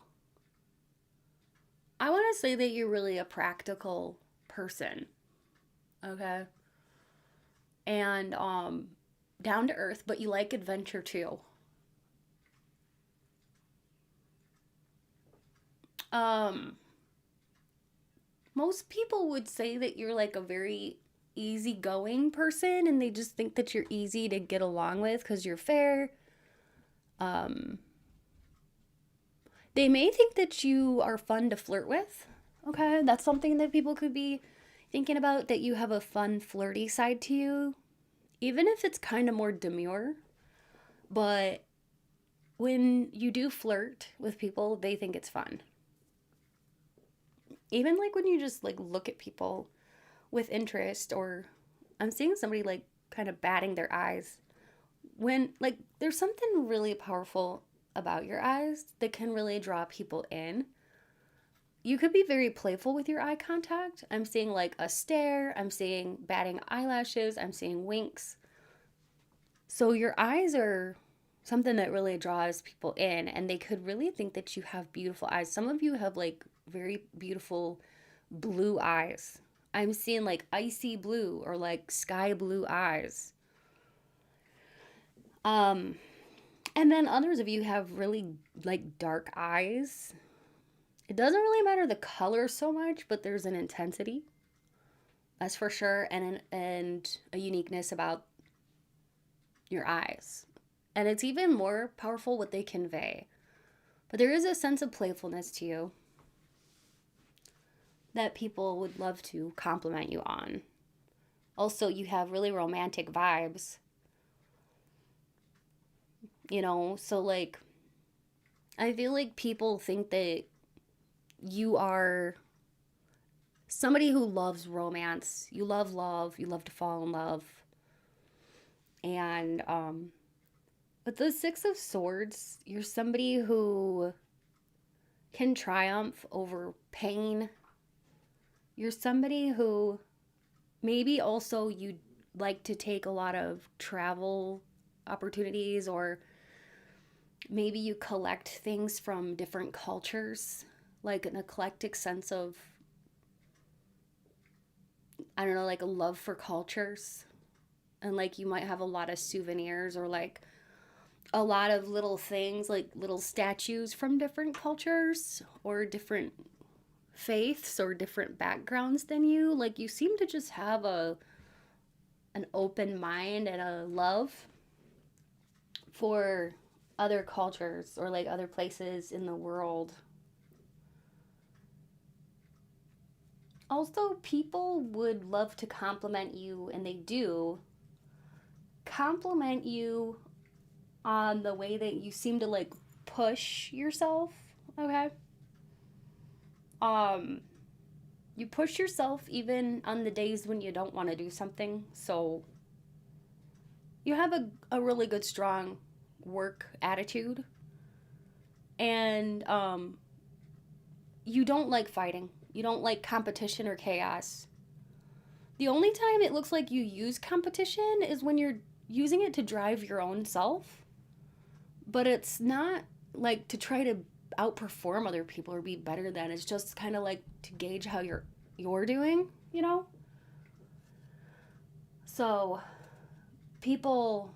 S1: I want to say that you're really a practical person. Okay? And down to earth, but you like adventure too. Most people would say that you're like a very easygoing person, and they just think that you're easy to get along with because you're fair. Um, they may think that you are fun to flirt with. Okay, that's something that people could be thinking about, that you have a fun, flirty side to you, even if it's kind of more demure. But when you do flirt with people, they think it's fun. Even like when you just like look at people with interest, or I'm seeing somebody like kind of batting their eyes. When like there's something really powerful about your eyes that can really draw people in. You could be very playful with your eye contact. I'm seeing like a stare, I'm seeing batting eyelashes, I'm seeing winks. So your eyes are something that really draws people in, and they could really think that you have beautiful eyes. Some of you have like very beautiful blue eyes. I'm seeing like icy blue or like sky blue eyes. Um and then others of you have really like dark eyes. It doesn't really matter the color so much, but there's an intensity. That's for sure, and a uniqueness about your eyes. And it's even more powerful what they convey. But there is a sense of playfulness to you that people would love to compliment you on. Also, you have really romantic vibes. So like, I feel like people think that you are somebody who loves romance. You love love. You love to fall in love. And with the Six of Swords, you're somebody who can triumph over pain. You're somebody who maybe also you'd like to take a lot of travel opportunities, or maybe you collect things from different cultures, like an eclectic sense of, I don't know, like a love for cultures. And like you might have a lot of souvenirs, or like a lot of little things, like little statues from different cultures or different faiths or different backgrounds than you. Like you seem to just have an open mind and a love for other cultures or like other places in the world. Also, people would love to compliment you, and they do compliment you on the way that you seem to like push yourself. Okay. um you push yourself even on the days when you don't want to do something. So you have a really good strong work attitude, and you don't like fighting, you don't like competition or chaos. The only time it looks like you use competition is when you're using it to drive your own self, but it's not like to try to outperform other people or be better than. It's just kind of like to gauge how you're doing. So people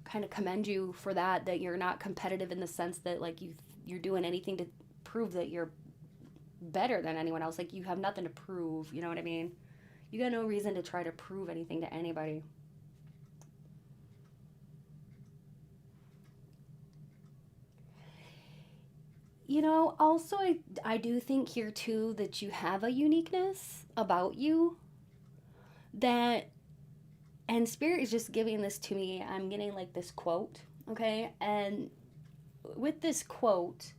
S1: kind of commend you for that you're not competitive in the sense that like you're doing anything to prove that you're better than anyone else. Like you have nothing to prove, you know what I mean? You got no reason to try to prove anything to anybody. You know, also, I do think here too that you have a uniqueness about you that, and Spirit is just giving this to me. I'm getting like this quote, okay? And with this quote,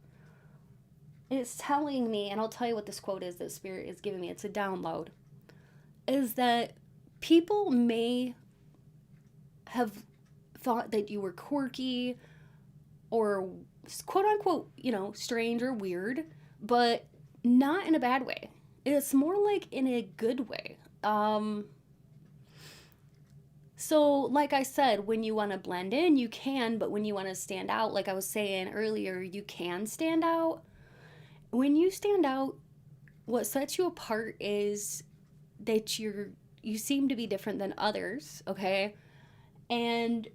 S1: it's telling me, and I'll tell you what this quote is that Spirit is giving me, it's a download, is that people may have thought that you were quirky or quote unquote, you know, strange or weird, but not in a bad way. It's more like in a good way. So, like I said, when you want to blend in, you can, but when you want to stand out, like I was saying earlier, you can stand out. When you stand out, what sets you apart is that you seem to be different than others, okay? And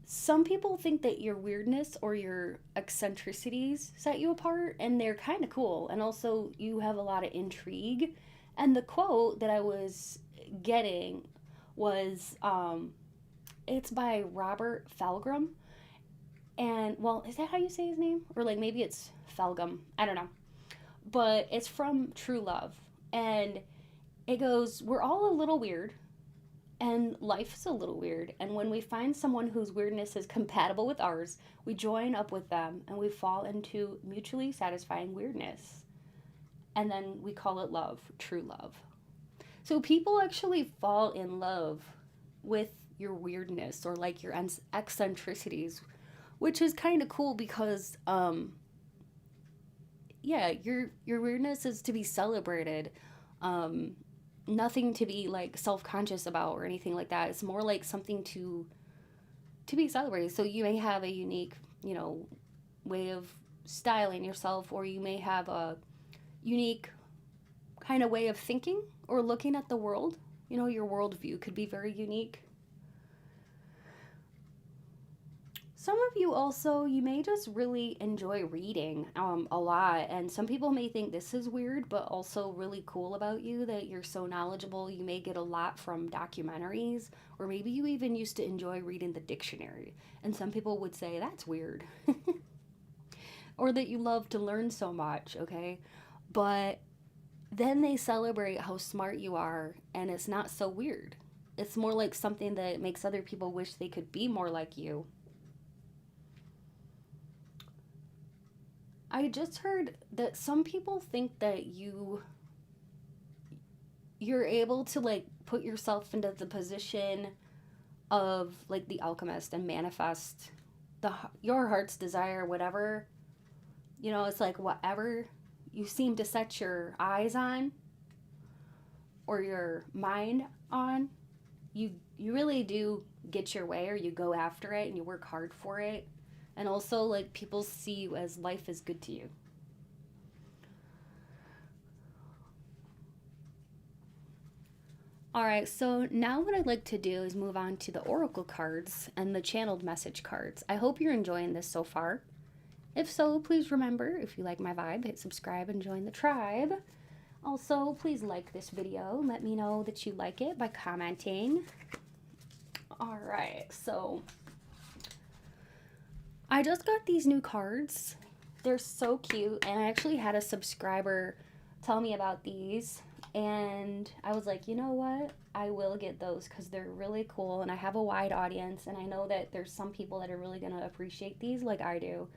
S1: some people think that your weirdness or your eccentricities set you apart, and they're kind of cool. And also, you have a lot of intrigue. And the quote that I was getting was, it's by Robert Felgum. And, well, is that how you say his name? Or, like, maybe it's Felgum. I don't know. But it's from True Love. And it goes, we're all a little weird. And life is a little weird. And when we find someone whose weirdness is compatible with ours, we join up with them and we fall into mutually satisfying weirdness. And then we call it love, true love. So people actually fall in love with your weirdness or like your eccentricities, which is kind of cool because, yeah, your weirdness is to be celebrated. Nothing to be like self-conscious about or anything like that. It's more like something to be celebrated. So you may have a unique, you know, way of styling yourself, or you may have a unique kind of way of thinking or looking at the world. You know, your worldview could be very unique. Some of you also, you may just really enjoy reading a lot. And some people may think this is weird, but also really cool about you that you're so knowledgeable. You may get a lot from documentaries, or maybe you even used to enjoy reading the dictionary. And some people would say that's weird. Or that you love to learn so much, okay? But then they celebrate how smart you are, and it's not so weird. It's more like something that makes other people wish they could be more like you. I just heard that some people think that you're able to like put yourself into the position of like the alchemist and manifest your heart's desire, whatever. You know, it's like whatever you seem to set your eyes on or your mind on, you really do get your way, or you go after it and you work hard for it. And also, like, people see you as life is good to you. All right, so now what I'd like to do is move on to the oracle cards and the channeled message cards. I hope you're enjoying this so far. If so, please remember, if you like my vibe, hit subscribe and join the tribe. Also, please like this video. Let me know that you like it by commenting. All right, so I just got these new cards. They're so cute, and I actually had a subscriber tell me about these, and I was like, you know what? I will get those because they're really cool, and I have a wide audience, and I know that there's some people that are really going to appreciate these like I do.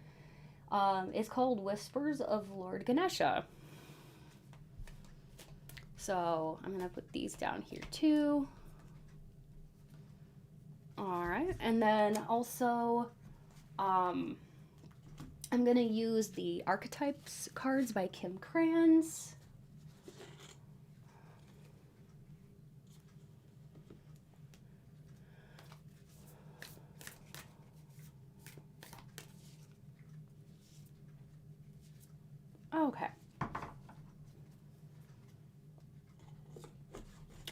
S1: It's called Whispers of Lord Ganesha. So I'm going to put these down here too. All right, and then also I'm going to use the Archetypes cards by Kim Kranz. Okay.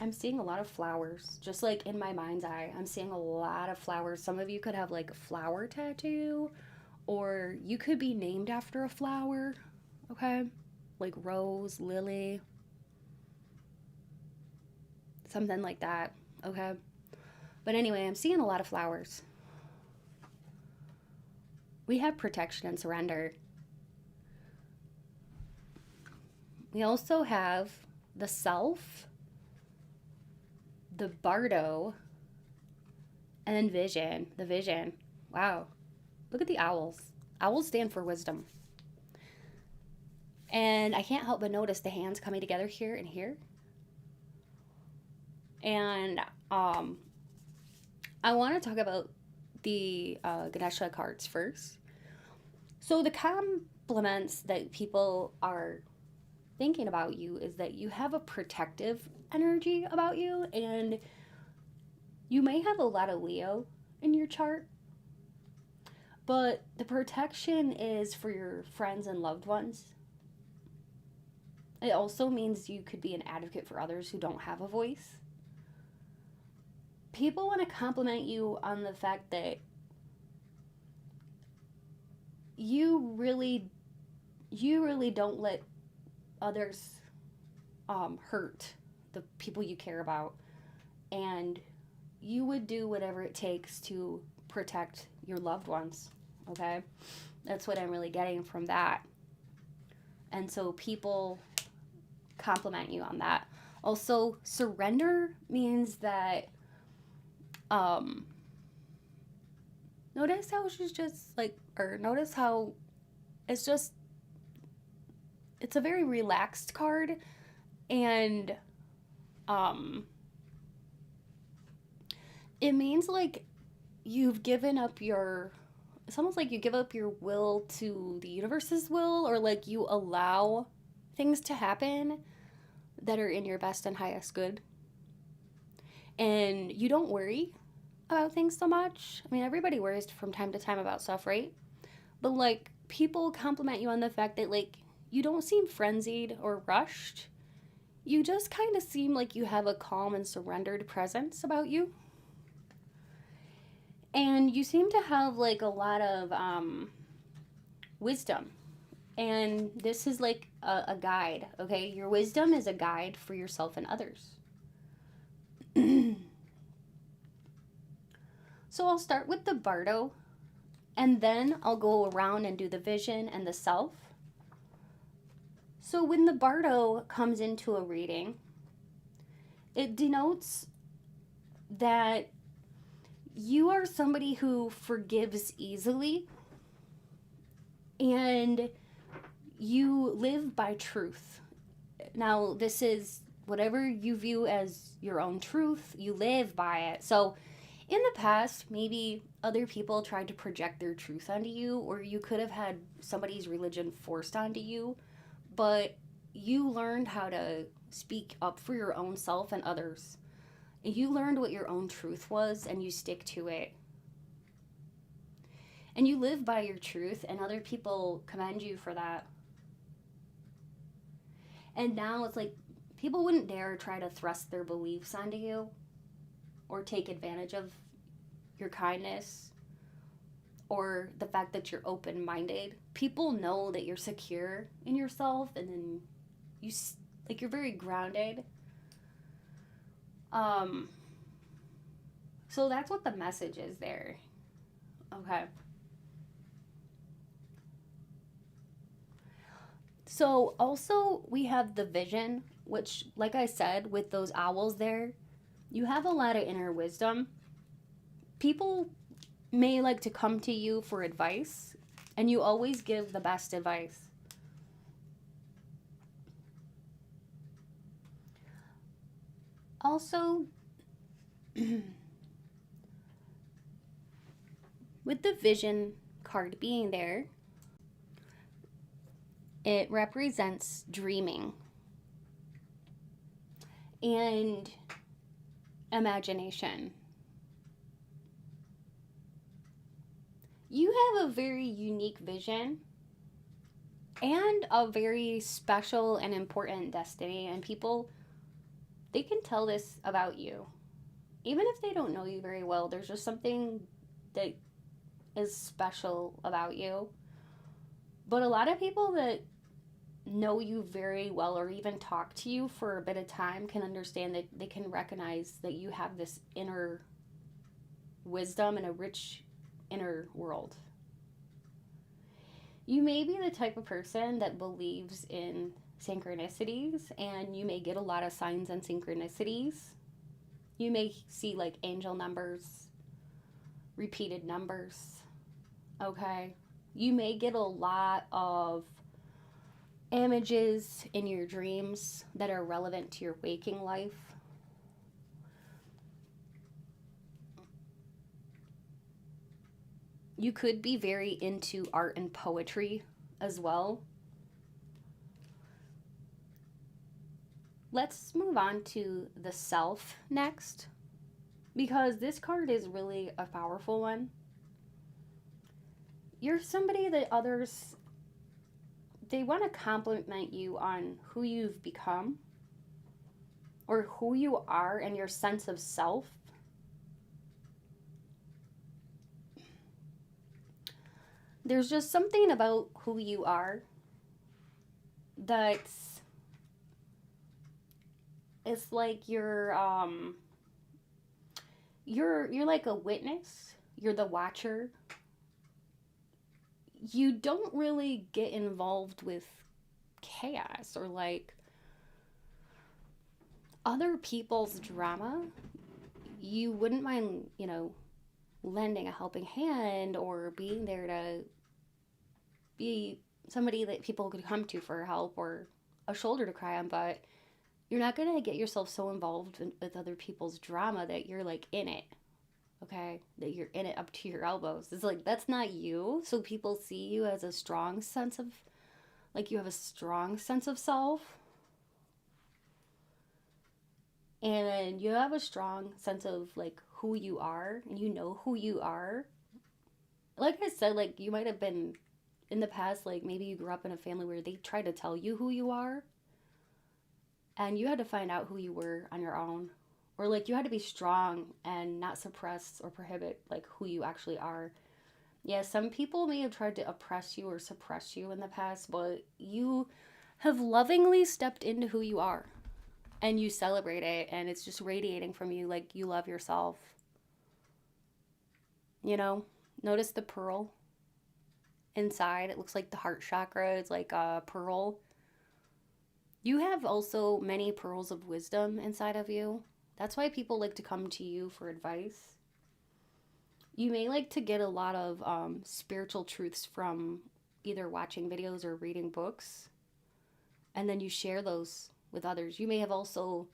S1: I'm seeing a lot of flowers, just like in my mind's eye. I'm seeing a lot of flowers. Some of you could have like a flower tattoo, or you could be named after a flower, okay? Like rose, lily, something like that, okay? But anyway, I'm seeing a lot of flowers. We have protection and surrender. We also have the self, the bardo, and then vision. The vision. Wow. Look at the owls. Owls stand for wisdom. And I can't help but notice the hands coming together here and here. And I want to talk about the Ganesha cards first. So the compliments that people are thinking about you is that you have a protective energy about you, and you may have a lot of Leo in your chart, but the protection is for your friends and loved ones. It also means you could be an advocate for others who don't have a voice. People want to compliment you on the fact that you really don't let others hurt the people you care about, and you would do whatever it takes to protect your loved ones. Okay, that's what I'm really getting from that. And so people compliment you on that. Also, surrender means that notice how she's just like, or notice how it's just, it's a very relaxed card, and it means like you've given up your, it's almost like you give up your will to the universe's will, or like you allow things to happen that are in your best and highest good, and you don't worry about things so much. I mean, everybody worries from time to time about stuff, right? But like, people compliment you on the fact that like you don't seem frenzied or rushed. You just kind of seem like you have a calm and surrendered presence about you. And you seem to have like a lot of wisdom. And this is like a guide, okay? Your wisdom is a guide for yourself and others. So I'll start with the bardo, and then I'll go around and do the vision and the self. So when the bardo comes into a reading, it denotes that you are somebody who forgives easily, and you live by truth. Now, this is whatever you view as your own truth, you live by it. So in the past, maybe other people tried to project their truth onto you, or you could have had somebody's religion forced onto you, but you learned how to speak up for your own self and others. You learned what your own truth was, and you stick to it. And you live by your truth, and other people commend you for that. And now it's like people wouldn't dare try to thrust their beliefs onto you or take advantage of your kindness or the fact that you're open-minded. People know that you're secure in yourself, and then you're very grounded. So that's what the message is there. Okay. So also we have the vision, which, like I said, with those owls there, you have a lot of inner wisdom. People may like to come to you for advice, and you always give the best advice. Also, with the vision card being there, it represents dreaming and imagination. You have a very unique vision and a very special and important destiny, and people, they can tell this about you. Even if they don't know you very well, there's just something that is special about you. But a lot of people that know you very well, or even talk to you for a bit of time, can understand that they can recognize that you have this inner wisdom and a rich inner world. You may be the type of person that believes in synchronicities, and you may get a lot of signs and synchronicities. You may see like angel numbers, repeated numbers, okay? You may get a lot of images in your dreams that are relevant to your waking life. You could be very into art and poetry as well. Let's move on to the self next, because this card is really a powerful one. You're somebody that others, they want to compliment you on who you've become or who you are and your sense of self. There's just something about who you are that's, it's like you're like a witness. You're the watcher. You don't really get involved with chaos or like other people's drama. You wouldn't mind, lending a helping hand or being there to be somebody that people could come to for help or a shoulder to cry on, but you're not going to get yourself so involved with other people's drama that you're like in it, okay? That you're in it up to your elbows. It's like, that's not you. So people see you as a strong sense of, like you have a strong sense of self. And you have a strong sense of like who you are, and you know who you are. Like I said, like you might have been in the past, like maybe you grew up in a family where they tried to tell you who you are, and you had to find out who you were on your own. Or like you had to be strong and not suppress or prohibit like who you actually are. Yeah, some people may have tried to oppress you or suppress you in the past, but you have lovingly stepped into who you are. And you celebrate it, and it's just radiating from you like you love yourself. Notice the pearl inside. It looks like the heart chakra. It's like a pearl. You have also many pearls of wisdom inside of you. That's why people like to come to you for advice. You may like to get a lot of spiritual truths from either watching videos or reading books, and then you share those with others. You may have also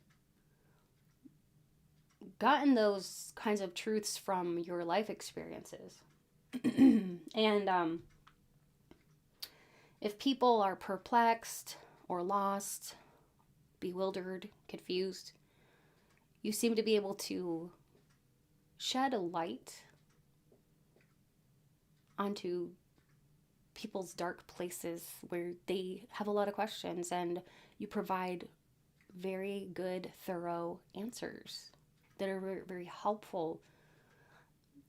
S1: gotten those kinds of truths from your life experiences. And if people are perplexed or lost, bewildered, confused, you seem to be able to shed a light onto people's dark places where they have a lot of questions, and you provide very good, thorough answers that are very, very helpful.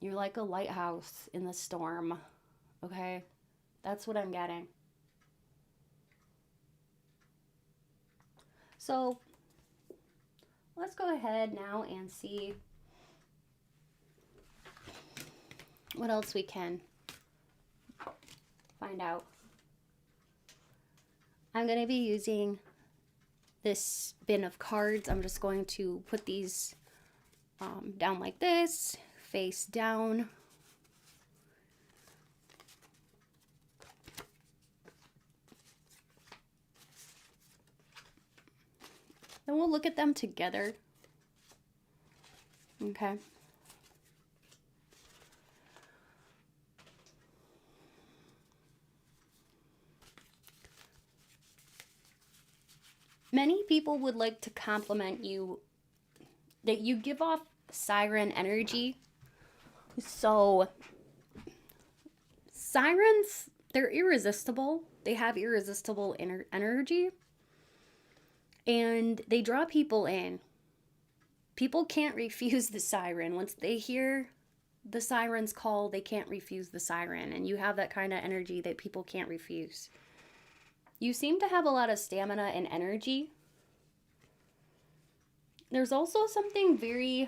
S1: You're like a lighthouse in the storm, okay? That's what I'm getting. So let's go ahead now and see what else we can find out. I'm going to be using this bin of cards. I'm just going to put these down like this, face down. Then we'll look at them together. Okay. Many people would like to compliment you that you give off siren energy. So sirens, they're irresistible. They have irresistible energy, and they draw people in. People can't refuse the siren. Once they hear the siren's call, they can't refuse the siren, and you have that kind of energy that people can't refuse. You seem to have a lot of stamina and energy. There's also something very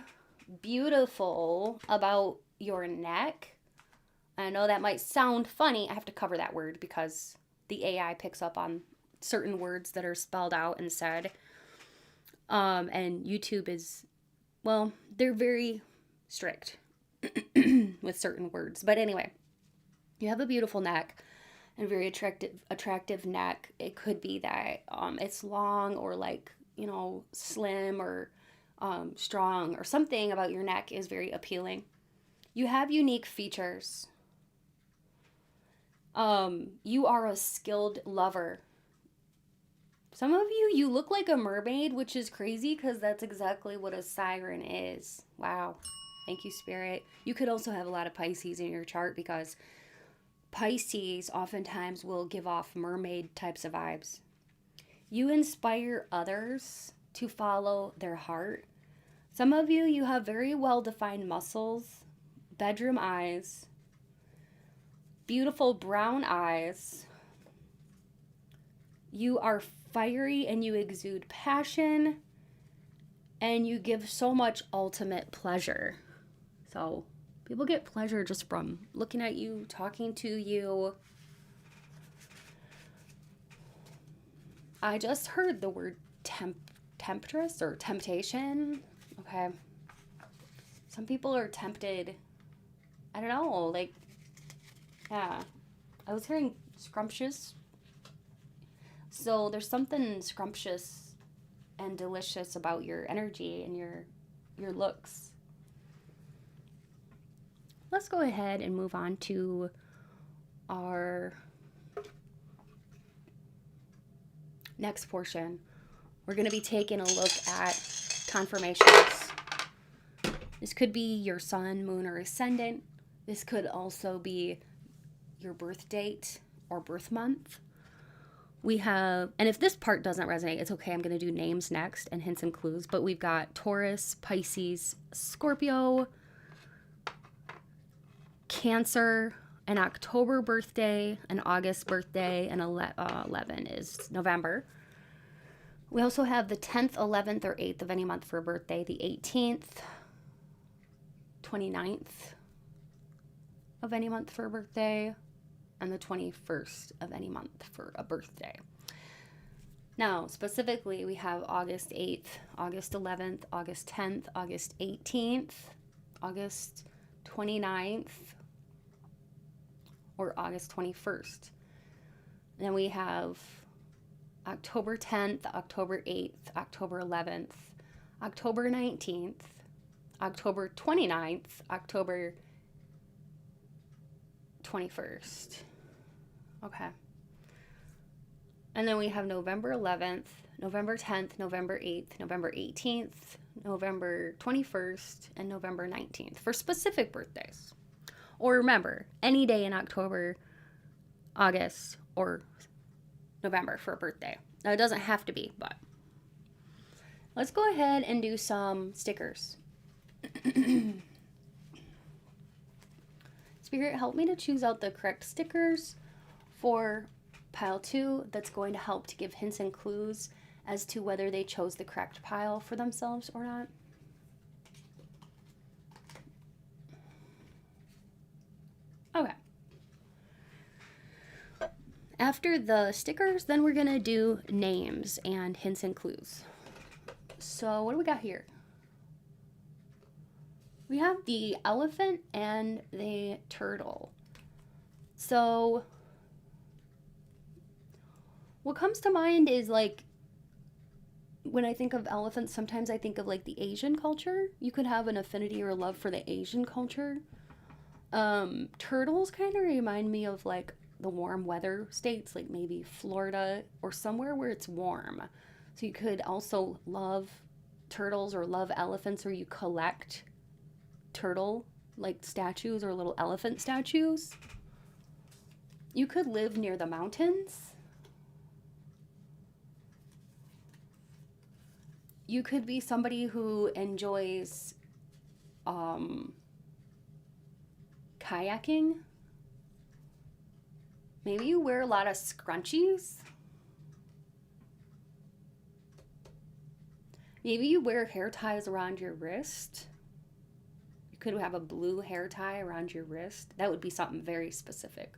S1: beautiful about your neck. I know that might sound funny. I have to cover that word because the AI picks up on certain words that are spelled out and said. And YouTube is, well, they're very strict with certain words. But anyway, you have a beautiful neck and very attractive neck. It could be that it's long or like, you know, slim or strong, or something about your neck is very appealing. You have unique features. You are a skilled lover. Some of you, you look like a mermaid, which is crazy because that's exactly what a siren is. Wow. Thank you, Spirit. You could also have a lot of Pisces in your chart, because Pisces oftentimes will give off mermaid types of vibes. You inspire others to follow their heart. Some of you, you have very well-defined muscles, bedroom eyes, beautiful brown eyes. You are fiery and you exude passion, and you give so much ultimate pleasure. So people get pleasure just from looking at you, talking to you. I just heard the word temptress or temptation. Okay. Some people are tempted. I don't know, like, yeah. I was hearing scrumptious. So there's something scrumptious and delicious about your energy and your looks. Let's go ahead and move on to our next portion. We're going to be taking a look at confirmations. This could be your sun, moon, or ascendant. This could also be your birth date or birth month. We have, and if this part doesn't resonate, it's okay. I'm going to do names next and hints and clues. But we've got Taurus, Pisces, Scorpio, Cancer, an October birthday, an August birthday, and 11 is November. We also have the 10th, 11th, or 8th of any month for a birthday, the 18th, 29th of any month for a birthday, and the 21st of any month for a birthday. Now, specifically, we have August 8th, August 11th, August 10th, August 18th, August 29th, or August 21st. And then we have October 10th, October 8th, October 11th, October 19th, October 29th, October 21st. Okay. And then we have November 11th, November 10th, November 8th, November 18th, November 21st, and November 19th for specific birthdays. Or remember, any day in October, August, or November for a birthday. Now, it doesn't have to be, but let's go ahead and do some stickers. Spirit, help me to choose out the correct stickers for pile 2 that's going to help to give hints and clues as to whether they chose the correct pile for themselves or not. Okay. After the stickers, then we're going to do names and hints and clues. So what do we got here? We have the elephant and the turtle. So what comes to mind is, like, when I think of elephants, sometimes I think of like the Asian culture. You could have an affinity or love for the Asian culture. Turtles kind of remind me of like the warm weather states, like maybe Florida or somewhere where it's warm. So you could also love turtles or love elephants, or you collect turtle like statues or little elephant statues. You could live near the mountains. You could be somebody who enjoys kayaking. Maybe you wear a lot of scrunchies. Maybe you wear hair ties around your wrist. You could have a blue hair tie around your wrist. That would be something very specific.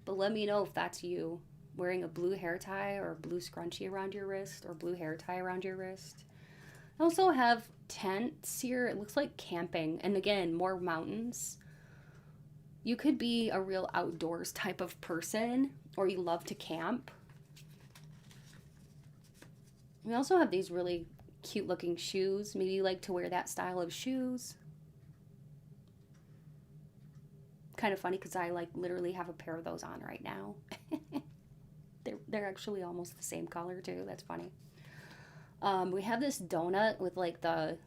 S1: But let me know if that's you. wearing a blue hair tie or a blue scrunchie around your wrist or blue hair tie around your wrist. I also have tents here. It looks like camping. And again, more mountains. You could be a real outdoors type of person, or you love to camp. We also have these really cute looking shoes. Maybe you like to wear that style of shoes. Kind of funny because I like literally have a pair of those on right now. They're actually almost the same color too. That's funny. We have this donut with like the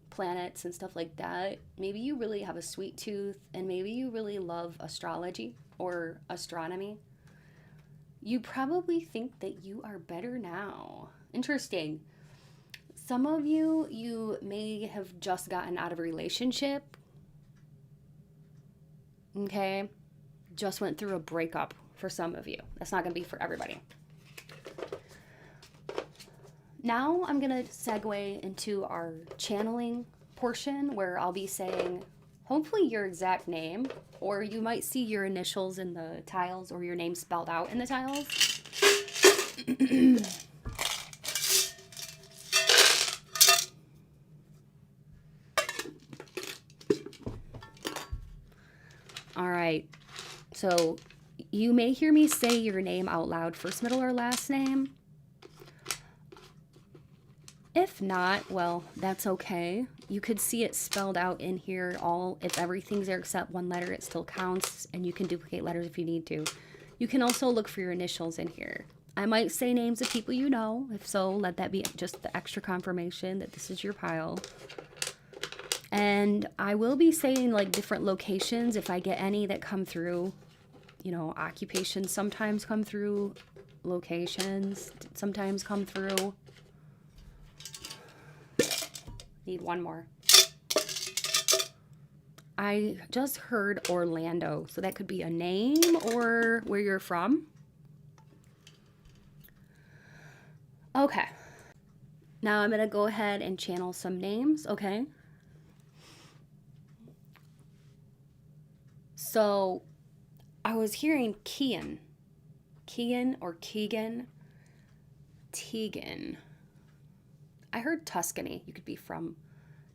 S1: planets and stuff like that. Maybe you really have a sweet tooth, and maybe you really love astrology or astronomy. You probably think that you are better now. Interesting. Some of you may have just gotten out of a relationship. Okay? Just went through a breakup for some of you. That's not going to be for everybody. Now I'm going to segue into our channeling portion where I'll be saying hopefully your exact name, or you might see your initials in the tiles or your name spelled out in the tiles. All right. So you may hear me say your name out loud, first, middle, or last name. If not, well, that's okay. You could see it spelled out in here. If everything's there except one letter, it still counts, and you can duplicate letters if you need to. You can also look for your initials in here. I might say names of people you know. If so, let that be just the extra confirmation that this is your pile. And I will be saying like different locations if I get any that come through. You know, occupations sometimes come through. Locations sometimes come through. Need one more. I just heard Orlando, so that could be a name or where you're from. Okay. Now I'm going to go ahead and channel some names, okay? So I was hearing Kian. Kian or Keegan. Tegan. I heard Tuscany. You could be from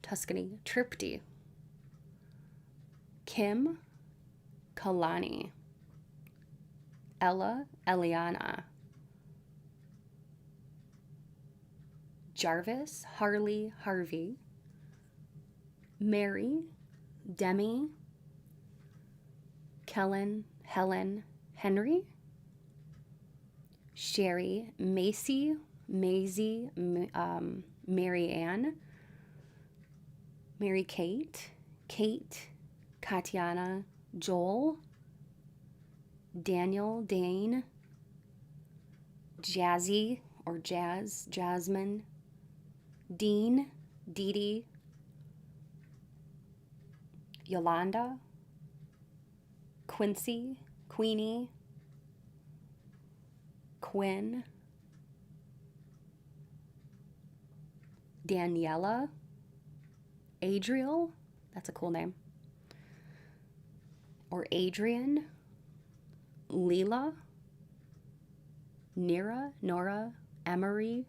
S1: Tuscany. Tripti. Kim. Kalani. Ella. Eliana. Jarvis. Harley. Harvey. Mary. Demi. Kellen. Helen. Henry. Sherry. Macy. Maisie, Mary Ann, Mary Kate, Kate, Katiana, Joel, Daniel, Dane, Jazzy or Jazz, Jasmine, Dean, Dee Dee, Yolanda, Quincy, Queenie, Quinn, Daniela, Adriel, that's a cool name, or Adrian, Leela, Nira, Nora, Emery,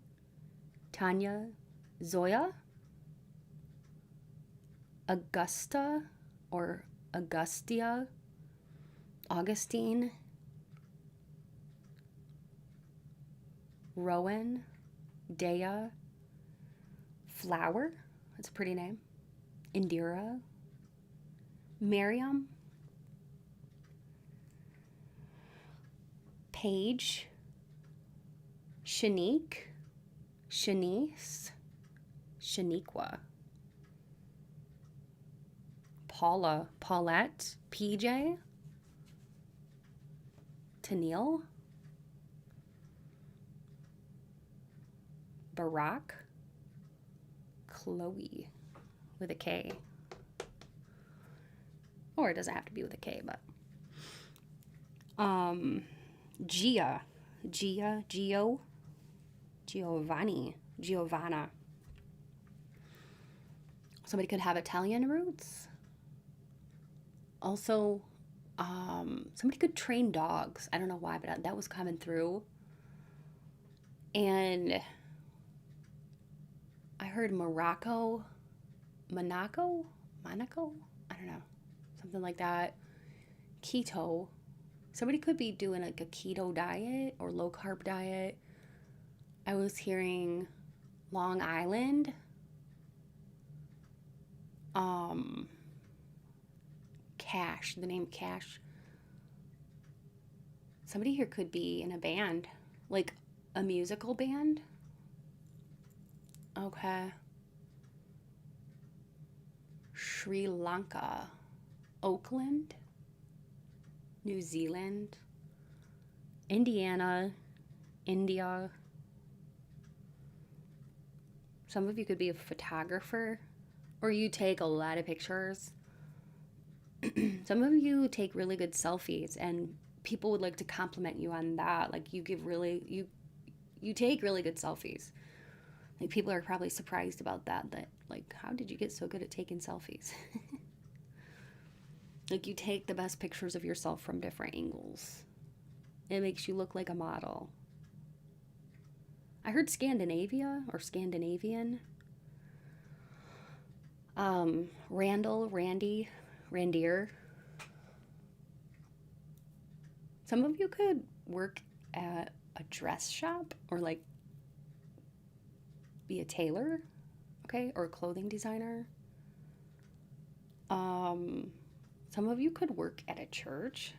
S1: Tanya, Zoya, Augusta or Augustia, Augustine, Rowan, Dea, Flower, that's a pretty name, Indira, Miriam, Paige, Shanique, Shanice, Shaniqua, Paula, Paulette, PJ, Tennille, Barack, Chloe, with a K. Or it doesn't have to be with a K, but. Gia, Gio, Giovanni, Giovanna. Somebody could have Italian roots. Also, Somebody could train dogs. I don't know why, but that was coming through. And I heard Monaco? Monaco? I don't know. Something like that. Keto. Somebody could be doing like a keto diet or low carb diet. I was hearing Long Island. Cash, the name Cash. Somebody here could be in a band, like a musical band. Okay. Sri Lanka, Oakland, New Zealand, Indiana, India. Some of you could be a photographer, or you take a lot of pictures. Some of you take really good selfies, and people would like to compliment you on that. Like, you take really good selfies. Like, people are probably surprised about that, like, how did you get so good at taking selfies? Like, you take the best pictures of yourself from different angles. It makes you look like a model. I heard Scandinavia or Scandinavian. Randall, Randy, Randier. Some of you could work at a dress shop or like be a tailor, okay, or a clothing designer. Some of you could work at a church.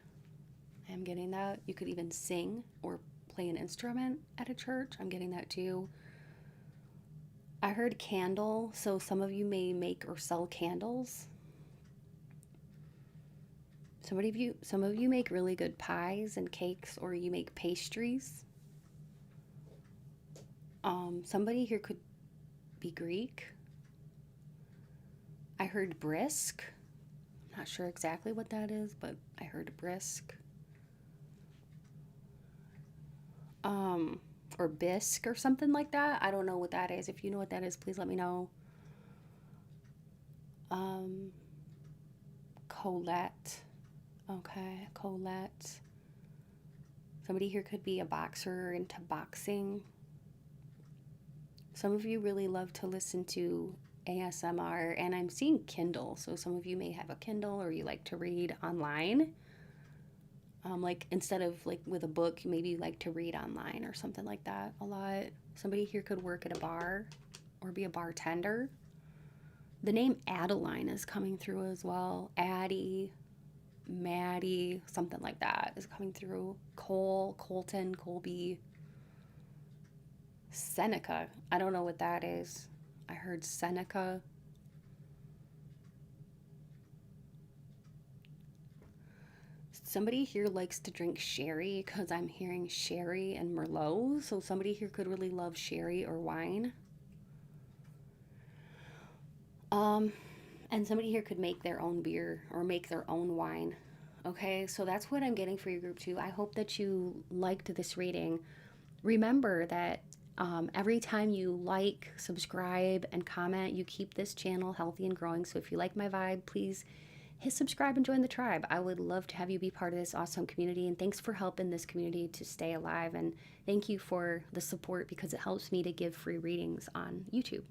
S1: I'm getting that. You could even sing or play an instrument at a church. I'm getting that too. I heard candle, so some of you may make or sell candles. Some of you make really good pies and cakes, or you make pastries. Somebody here could be Greek. I heard brisk. I'm not sure exactly what that is, but I heard brisk. Or bisque or something like that. I don't know what that is. If you know what that is, please let me know. Colette. Okay, Colette. Somebody here could be a boxer into boxing. Some of you really love to listen to ASMR, and I'm seeing Kindle. So some of you may have a Kindle, or you like to read online. Like, instead of like with a book, maybe you like to read online or something like that a lot. Somebody here could work at a bar or be a bartender. The name Adeline is coming through as well. Addie, Maddie, something like that is coming through. Cole, Colton, Colby. Seneca. I don't know what that is. I heard Seneca. Somebody here likes to drink sherry because I'm hearing sherry and Merlot. So somebody here could really love sherry or wine. And somebody here could make their own beer or make their own wine. Okay, so that's what I'm getting for your group too. I hope that you liked this reading. Remember that every time you like, subscribe, and comment, you keep this channel healthy and growing. So if you like my vibe, please hit subscribe and join the tribe. I would love to have you be part of this awesome community, and thanks for helping this community to stay alive, and thank you for the support because it helps me to give free readings on YouTube.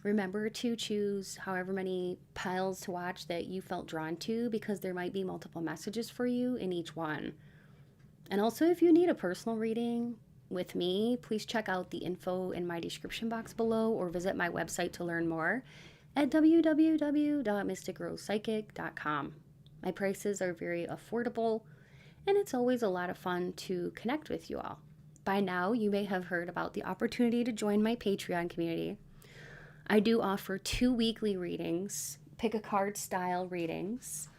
S1: Remember to choose however many piles to watch that you felt drawn to, because there might be multiple messages for you in each one. And also, if you need a personal reading with me, please check out the info in my description box below, or visit my website to learn more at www.mysticrosepsychic.com. My prices are very affordable, and it's always a lot of fun to connect with you all. By now, you may have heard about the opportunity to join my Patreon community. I do offer 2 weekly readings, pick a card style readings.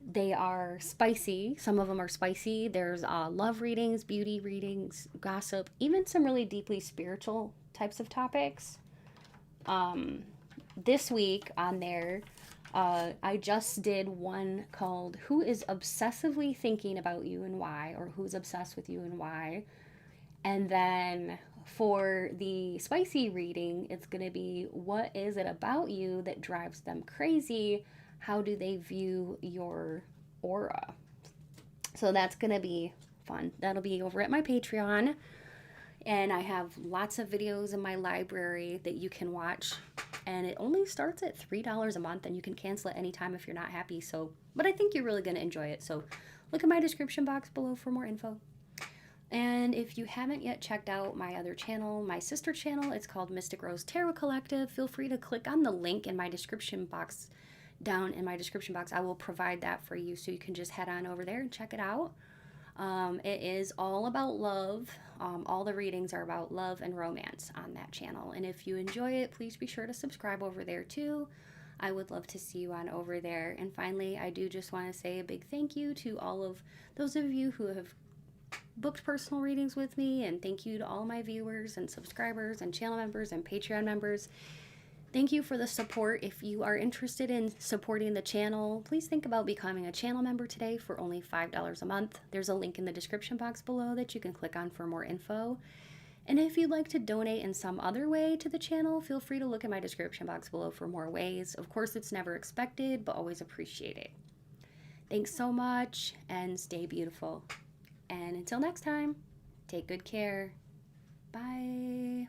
S1: They are spicy. Some of them are spicy. There's love readings, beauty readings, gossip, even some really deeply spiritual types of topics. This week on there, I just did one called Who is Obsessively Thinking About You and Why, or Who's Obsessed with You and Why. And then for the spicy reading, it's going to be What is it about you that drives them crazy? how do they view your aura? So that's going to be fun. That'll be over at my Patreon. And I have lots of videos in my library that you can watch. And it only starts at $3 a month, and you can cancel at any time if you're not happy. So, but I think you're really going to enjoy it. So look at my description box below for more info. And if you haven't yet checked out my other channel, my sister channel, it's called Mystic Rose Tarot Collective. Feel free to click on the link in my description box, down in my description box. I will provide that for you, so you can just head on over there and check it out. It is all about love. All the readings are about love and romance on that channel. And if you enjoy it, please be sure to subscribe over there too. I would love to see you on over there. And finally, I do just want to say a big thank you to all of those of you who have booked personal readings with me, and thank you to all my viewers and subscribers and channel members and Patreon members. Thank you for the support. If you are interested in supporting the channel, please think about becoming a channel member today for only $5 a month. There's a link in the description box below that you can click on for more info. And if you'd like to donate in some other way to the channel, feel free to look at my description box below for more ways. Of course, it's never expected, but always appreciated. Thanks so much, and stay beautiful. And until next time, take good care. Bye.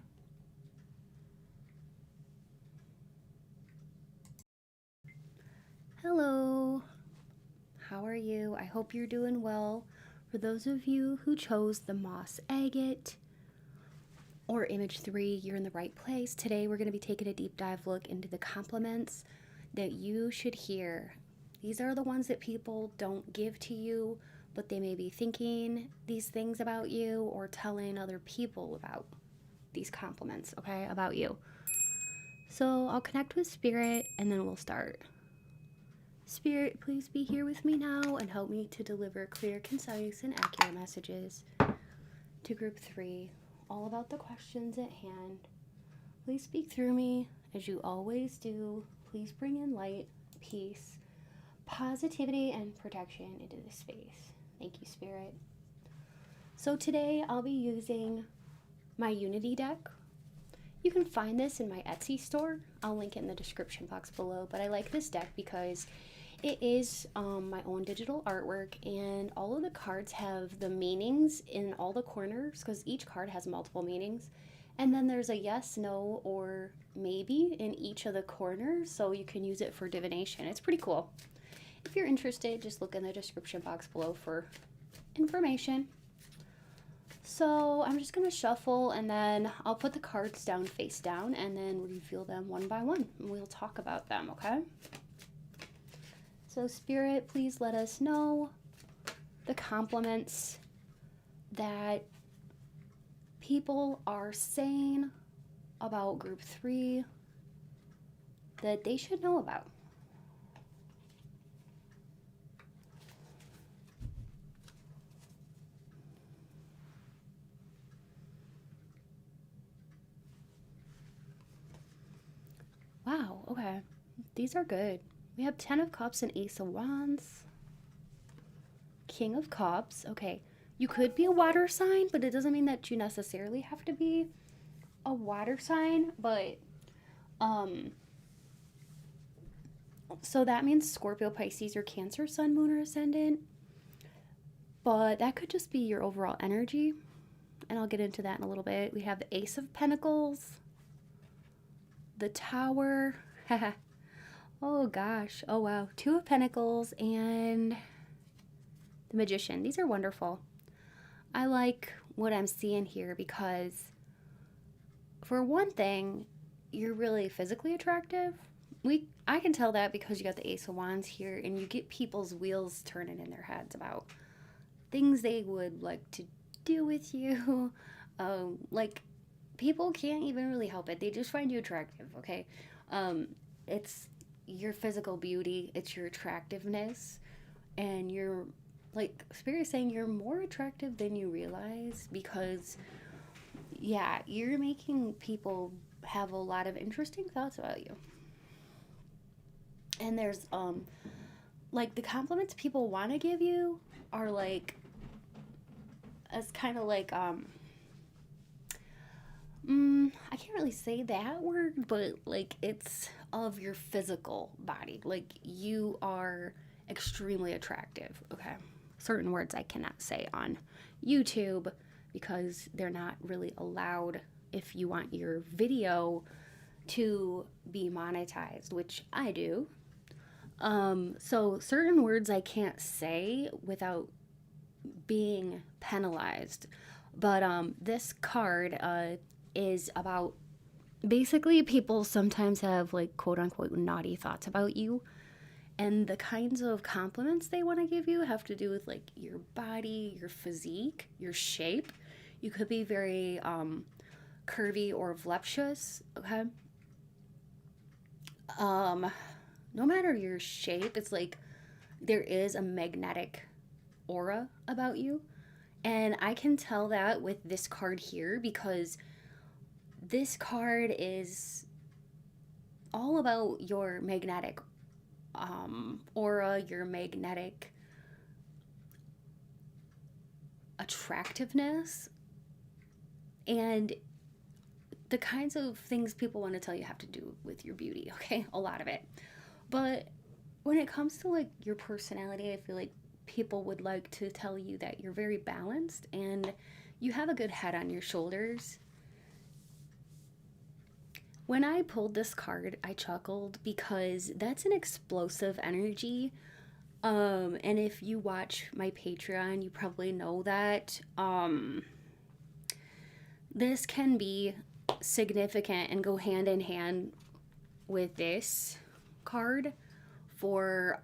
S1: Hello. How are you? I hope you're doing well. For those of you who chose the Moss Agate or Image 3, you're in the right place. Today we're going to be taking a deep dive look into the compliments that you should hear. These are the ones that people don't give to you, but they may be thinking these things about you or telling other people about these compliments, okay, about you. So I'll connect with Spirit and then we'll start. Spirit, please be here with me now and help me to deliver clear, concise, and accurate messages to Group 3, all about the questions at hand. Please speak through me as you always do. Please bring in light, peace, positivity, and protection into this space. Thank you, Spirit. So today I'll be using my Unity deck. You can find this in my Etsy store. I'll link it in the description box below, but I like this deck because it is my own digital artwork, and all of the cards have the meanings in all the corners because each card has multiple meanings. And then there's a yes, no, or maybe in each of the corners, so you can use it for divination. It's pretty cool. If you're interested, just look in the description box below for information. So I'm just going to shuffle, and then I'll put the cards down face down and then reveal them one by one, and we'll talk about them, okay? So Spirit, please let us know the compliments that people are saying about Group 3 that they should know about. Wow, okay. These are good. We have 10 of Cups and Ace of Wands. King of Cups. Okay. You could be a water sign, but it doesn't mean that you necessarily have to be a water sign. But, so that means Scorpio, Pisces, or Cancer, Sun, Moon, or Ascendant. But that could just be your overall energy. And I'll get into that in a little bit. We have the Ace of Pentacles. The Tower. Oh gosh. Oh wow. 2 of Pentacles and the Magician. These are wonderful. I like what I'm seeing here because, for one thing, you're really physically attractive. I can tell that because you got the Ace of Wands here, and you get people's wheels turning in their heads about things they would like to do with you. Like, people can't even really help it. They just find you attractive, okay? It's your physical beauty, it's your attractiveness, and you're, like, Spirit is saying you're more attractive than you realize because, yeah, you're making people have a lot of interesting thoughts about you. And there's, like, the compliments people want to give you are, like, it's kind of like, I can't really say that word, but, like, it's of your physical body. Like, you are extremely attractive, okay? Certain words I cannot say on YouTube because they're not really allowed if you want your video to be monetized, which I do. So certain words I can't say without being penalized. But this card is about, basically, people sometimes have like quote unquote naughty thoughts about you. And the kinds of compliments they want to give you have to do with like your body, your physique, your shape. You could be very curvy or voluptuous, okay? No matter your shape, it's like there is a magnetic aura about you. And I can tell that with this card here because this card is all about your magnetic aura, your magnetic attractiveness, and the kinds of things people want to tell you have to do with your beauty, okay? A lot of it. But when it comes to like your personality, I feel like people would like to tell you that you're very balanced and you have a good head on your shoulders. When I pulled this card, I chuckled because that's an explosive energy. And if you watch my Patreon, you probably know that this can be significant and go hand in hand with this card for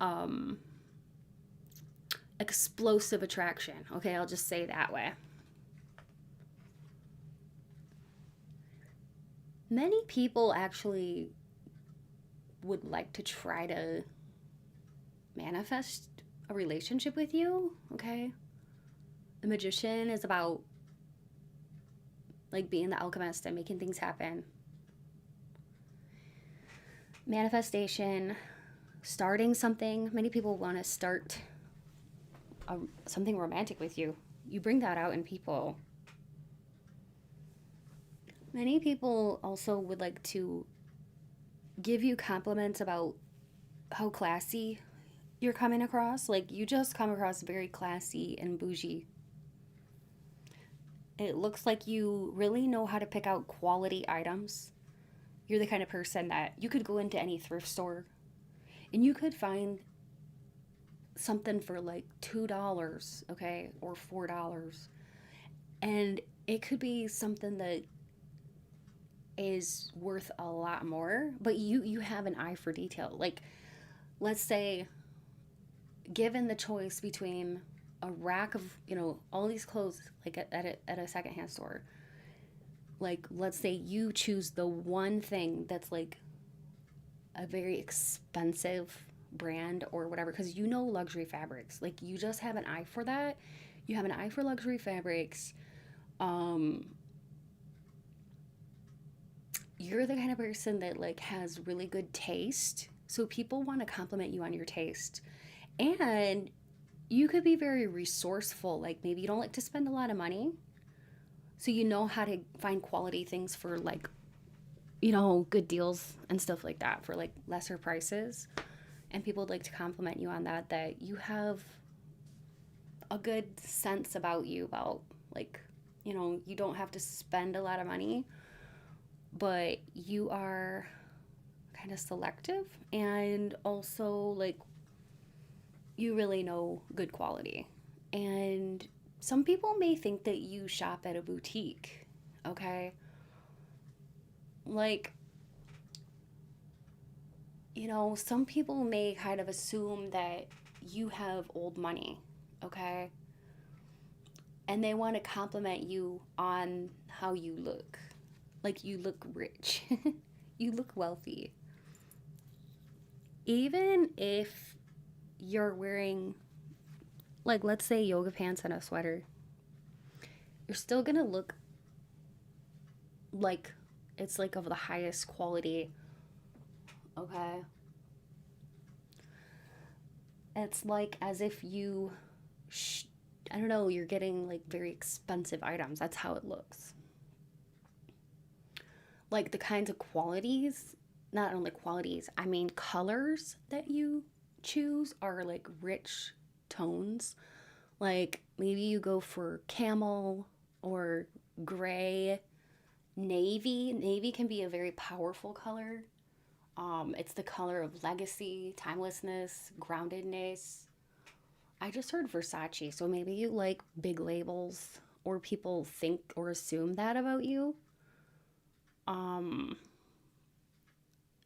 S1: explosive attraction. Okay, I'll just say that way. Many people actually would like to try to manifest a relationship with you, okay? The Magician is about like being the alchemist and making things happen. Manifestation, starting something. Many people want to start something romantic with you. You bring that out in people. Many people also would like to give you compliments about how classy you're coming across. Like, you just come across very classy and bougie. It looks like you really know how to pick out quality items. You're the kind of person that you could go into any thrift store and you could find something for like $2, okay, or $4. And it could be something that is worth a lot more, but you have an eye for detail. Like, let's say, given the choice between a rack of, all these clothes, like at a secondhand store, like, let's say you choose the one thing that's like a very expensive brand or whatever, because luxury fabrics, like, you just have an eye for that. You have an eye for luxury fabrics. You're the kind of person that like has really good taste, so people want to compliment you on your taste. And you could be very resourceful. Like, maybe you don't like to spend a lot of money, so you know how to find quality things for like, good deals and stuff like that for like lesser prices. And people would like to compliment you on that you have a good sense about you, about like, you don't have to spend a lot of money, but you are kind of selective, and also like you really know good quality. And some people may think that you shop at a boutique, okay? Like, some people may kind of assume that you have old money, okay? And they want to compliment you on how you look. Like, you look rich. You look wealthy. Even if you're wearing, like, let's say yoga pants and a sweater, you're still gonna look like it's like of the highest quality, okay? It's like as if you, I don't know, you're getting like very expensive items. That's how it looks. Like, the kinds of qualities not only qualities, I mean colors that you choose are like rich tones. Like maybe you go for camel or gray, navy. Navy can be a very powerful color. It's the color of legacy, timelessness, groundedness. I just heard Versace, so maybe you like big labels or people think or assume that about you. Um,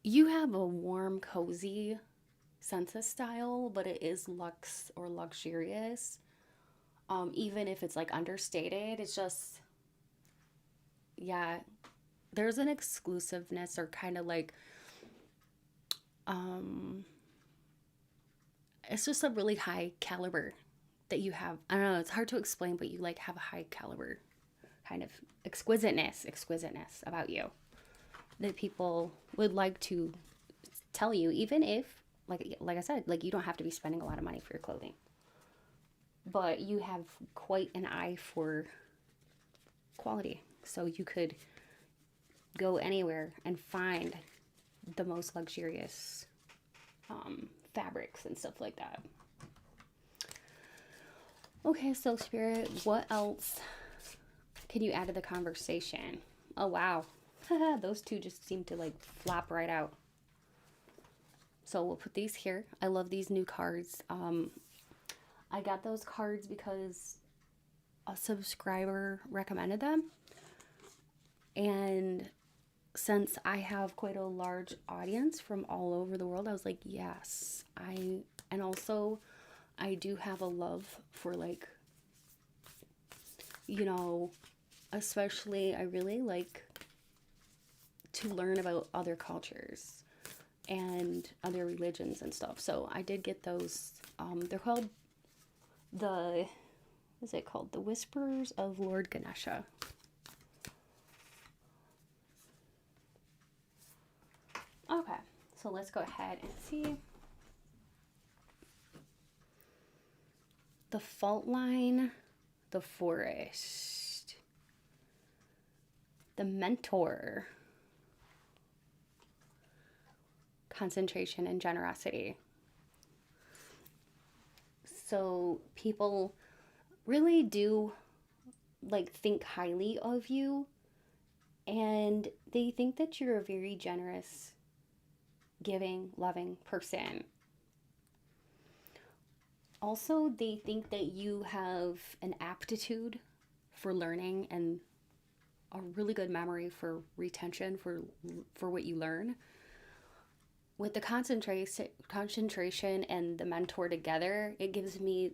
S1: you have a warm, cozy sense of style, but it is luxe or luxurious. Even if it's like understated, it's just, yeah, there's an exclusiveness or kind of like, um, it's just a really high caliber that you have. I don't know, it's hard to explain, but you like have a high caliber kind of exquisiteness about you that people would like to tell you, even if, like I said, like you don't have to be spending a lot of money for your clothing, but you have quite an eye for quality. So you could go anywhere and find the most luxurious fabrics and stuff like that. Okay, so Spirit, what else can you add to the conversation? Oh, wow. Those two just seem to like flop right out. So we'll put these here. I love these new cards. I got those cards because a subscriber recommended them. And since I have quite a large audience from all over the world, I was like, yes. And also I do have a love for like, you know, especially I really like to learn about other cultures and other religions and stuff. So I did get those. They're called what is it called? The Whispers of Lord Ganesha. Okay, so let's go ahead and see. The fault line, the forest, the mentor, concentration and generosity. So people really do like think highly of you, and they think that you're a very generous, giving, loving person. Also, they think that you have an aptitude for learning and a really good memory for retention for what you learn. With the concentration and the mentor together, it gives me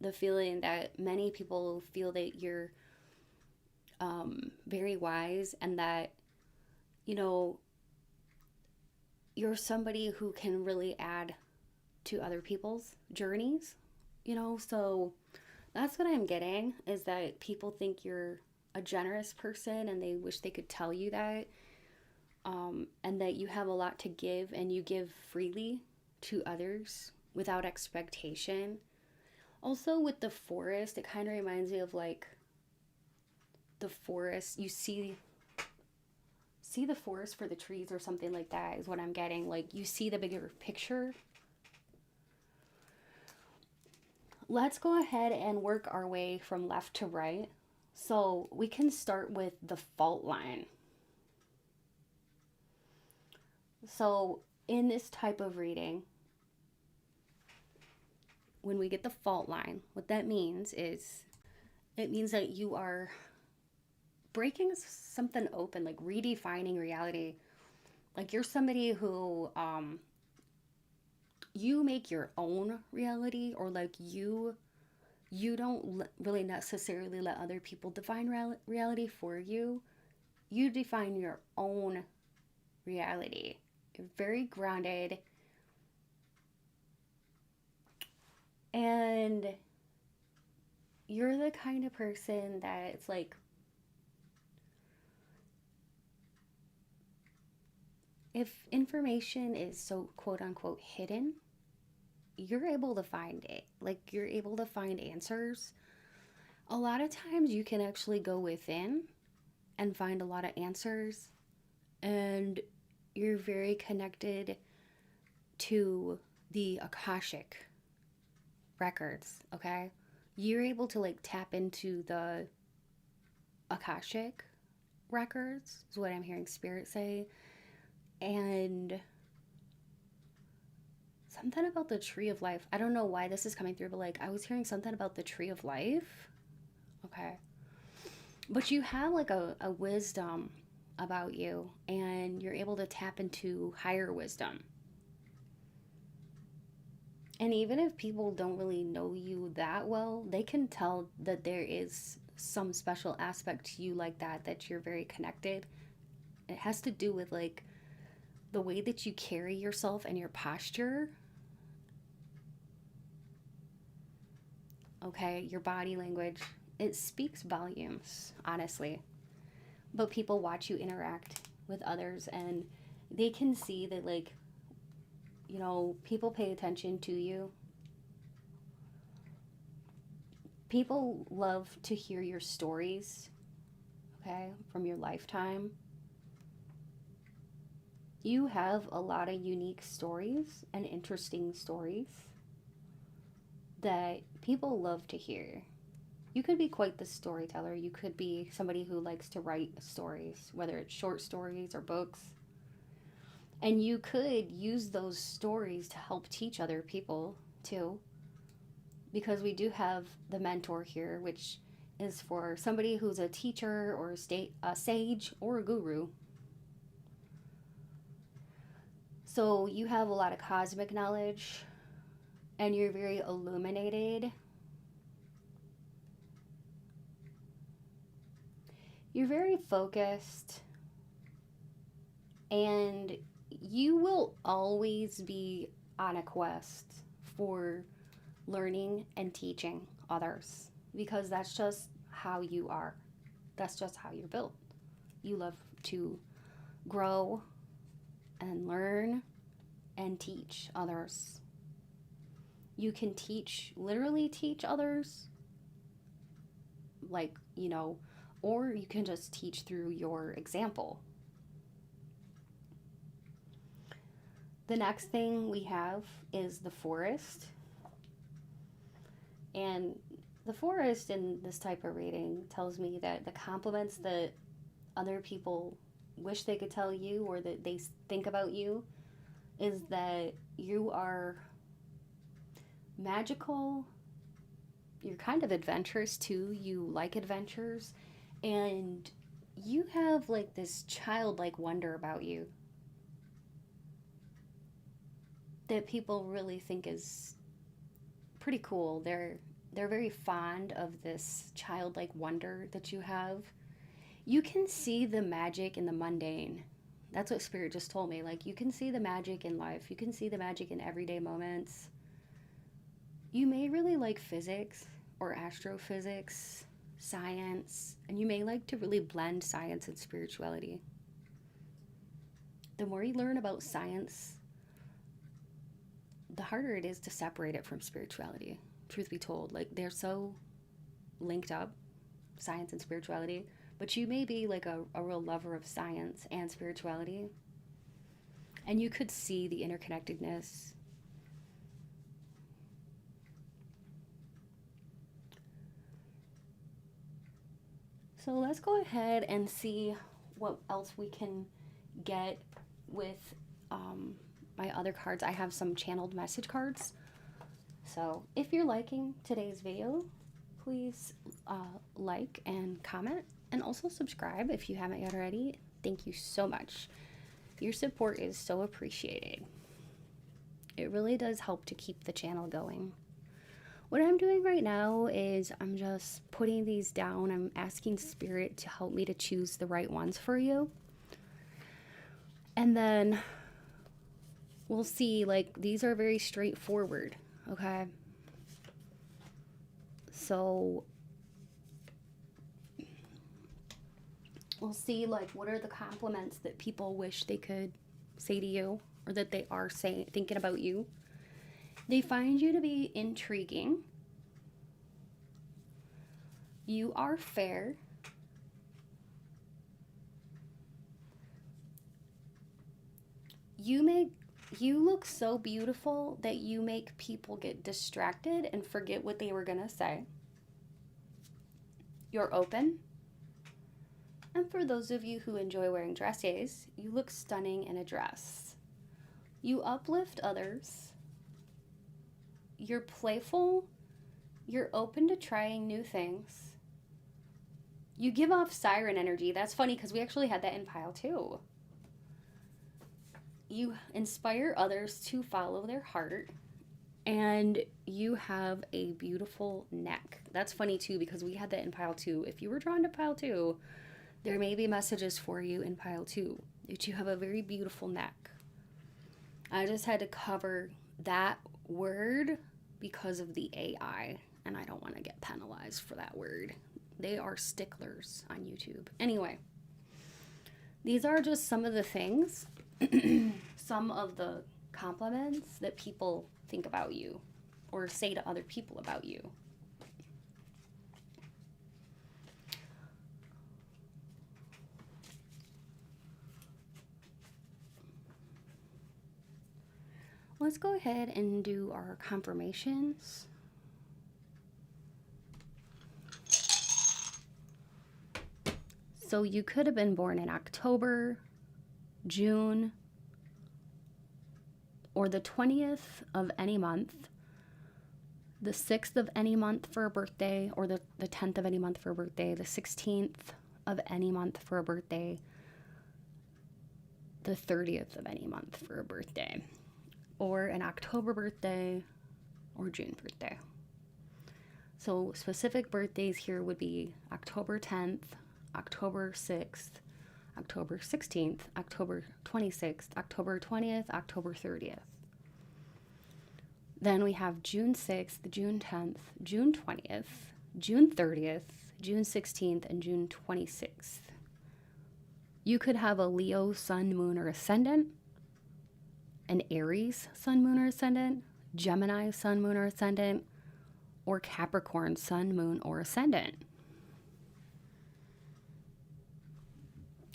S1: the feeling that many people feel that you're very wise, and that, you know, you're somebody who can really add to other people's journeys, you know. So that's what I'm getting, is that people think you're a generous person and they wish they could tell you that, and that you have a lot to give and you give freely to others without expectation. Also, with the forest, it kind of reminds me of like the forest. You see the forest for the trees or something like that is what I'm getting. Like you see the bigger picture. Let's go ahead and work our way from left to right. So we can start with the fault line. So in this type of reading, when we get the fault line, what that means is it means that you are breaking something open, like redefining reality. Like you're somebody who you make your own reality, or like you don't really necessarily let other people define reality for you. You define your own reality. You're very grounded, and you're the kind of person that it's like, if information is so quote unquote hidden, you're able to find it. Like you're able to find answers. A lot of times you can actually go within and find a lot of answers, and you're very connected to the Akashic records, okay? You're able to like tap into the Akashic records, is what I'm hearing Spirit say. And something about the tree of life. I don't know why this is coming through, but like I was hearing something about the tree of life. Okay. But you have like a wisdom about you, and you're able to tap into higher wisdom. And even if people don't really know you that well, they can tell that there is some special aspect to you like that, that you're very connected. It has to do with like the way that you carry yourself and your posture. Okay, your body language. It speaks volumes, honestly. But people watch you interact with others, and they can see that, like, you know, people pay attention to you. People love to hear your stories, okay, from your lifetime. You have a lot of unique stories and interesting stories that people love to hear. You could be quite the storyteller. You could be somebody who likes to write stories, whether it's short stories or books. And you could use those stories to help teach other people too. Because we do have the mentor here, which is for somebody who's a teacher or a sage or a guru. So you have a lot of cosmic knowledge, and you're very illuminated. You're very focused, and you will always be on a quest for learning and teaching others, because that's just how you are. That's just how you're built. You love to grow and learn and teach others. You can literally teach others, like, you know, or you can just teach through your example. The next thing we have is the forest. And the forest in this type of reading tells me that the compliments that other people wish they could tell you, or that they think about you, is that you are magical. You're kind of adventurous too. You like adventures, and you have like this childlike wonder about you that people really think is pretty cool. They're very fond of this childlike wonder that you have. You can see the magic in the mundane. That's what Spirit just told me. Like, you can see the magic in life. You can see the magic in everyday moments. You may really like physics or astrophysics, science, and you may like to really blend science and spirituality. The more you learn about science, the harder it is to separate it from spirituality. Truth be told, like, they're so linked up, science and spirituality. But you may be like a real lover of science and spirituality, and you could see the interconnectedness. So let's go ahead and see what else we can get with my other cards. I have some channeled message cards. So if you're liking today's video, please like and comment, and also subscribe if you haven't yet already. Thank you so much. Your support is so appreciated. It really does help to keep the channel going. What I'm doing right now is I'm just putting these down. I'm asking Spirit to help me to choose the right ones for you. And then we'll see, like, these are very straightforward, okay? So we'll see, like, what are the compliments that people wish they could say to you, or that they are thinking about you. They find you to be intriguing. You are fair. you look so beautiful that you make people get distracted and forget what they were going to say. You're open. And for those of you who enjoy wearing dresses, you look stunning in a dress. You uplift others. You're playful. You're open to trying new things. You give off siren energy. That's funny because we actually had that in pile 2. You inspire others to follow their heart, and you have a beautiful neck. That's funny too because we had that in pile 2. If you were drawn to pile 2, there may be messages for you in pile 2 that you have a very beautiful neck. I just had to cover that word because of the AI, and I don't want to get penalized for that word. They are sticklers on YouTube. Anyway, these are just some of the things, some of the compliments that people think about you or say to other people about you. Let's go ahead and do our confirmations. So you could have been born in October, June, or the 20th of any month, the 6th of any month for a birthday, or the 10th of any month for a birthday, the 16th of any month for a birthday, the 30th of any month for a birthday, or an October birthday or June birthday. So specific birthdays here would be October 10th, October 6th, October 16th, October 26th, October 20th, October 30th. Then we have June 6th, June 10th, June 20th, June 30th, June 16th, and June 26th. You could have a Leo sun, moon, or ascendant, an Aries sun, moon, or ascendant, Gemini sun, moon, or ascendant, or Capricorn sun, moon, or ascendant.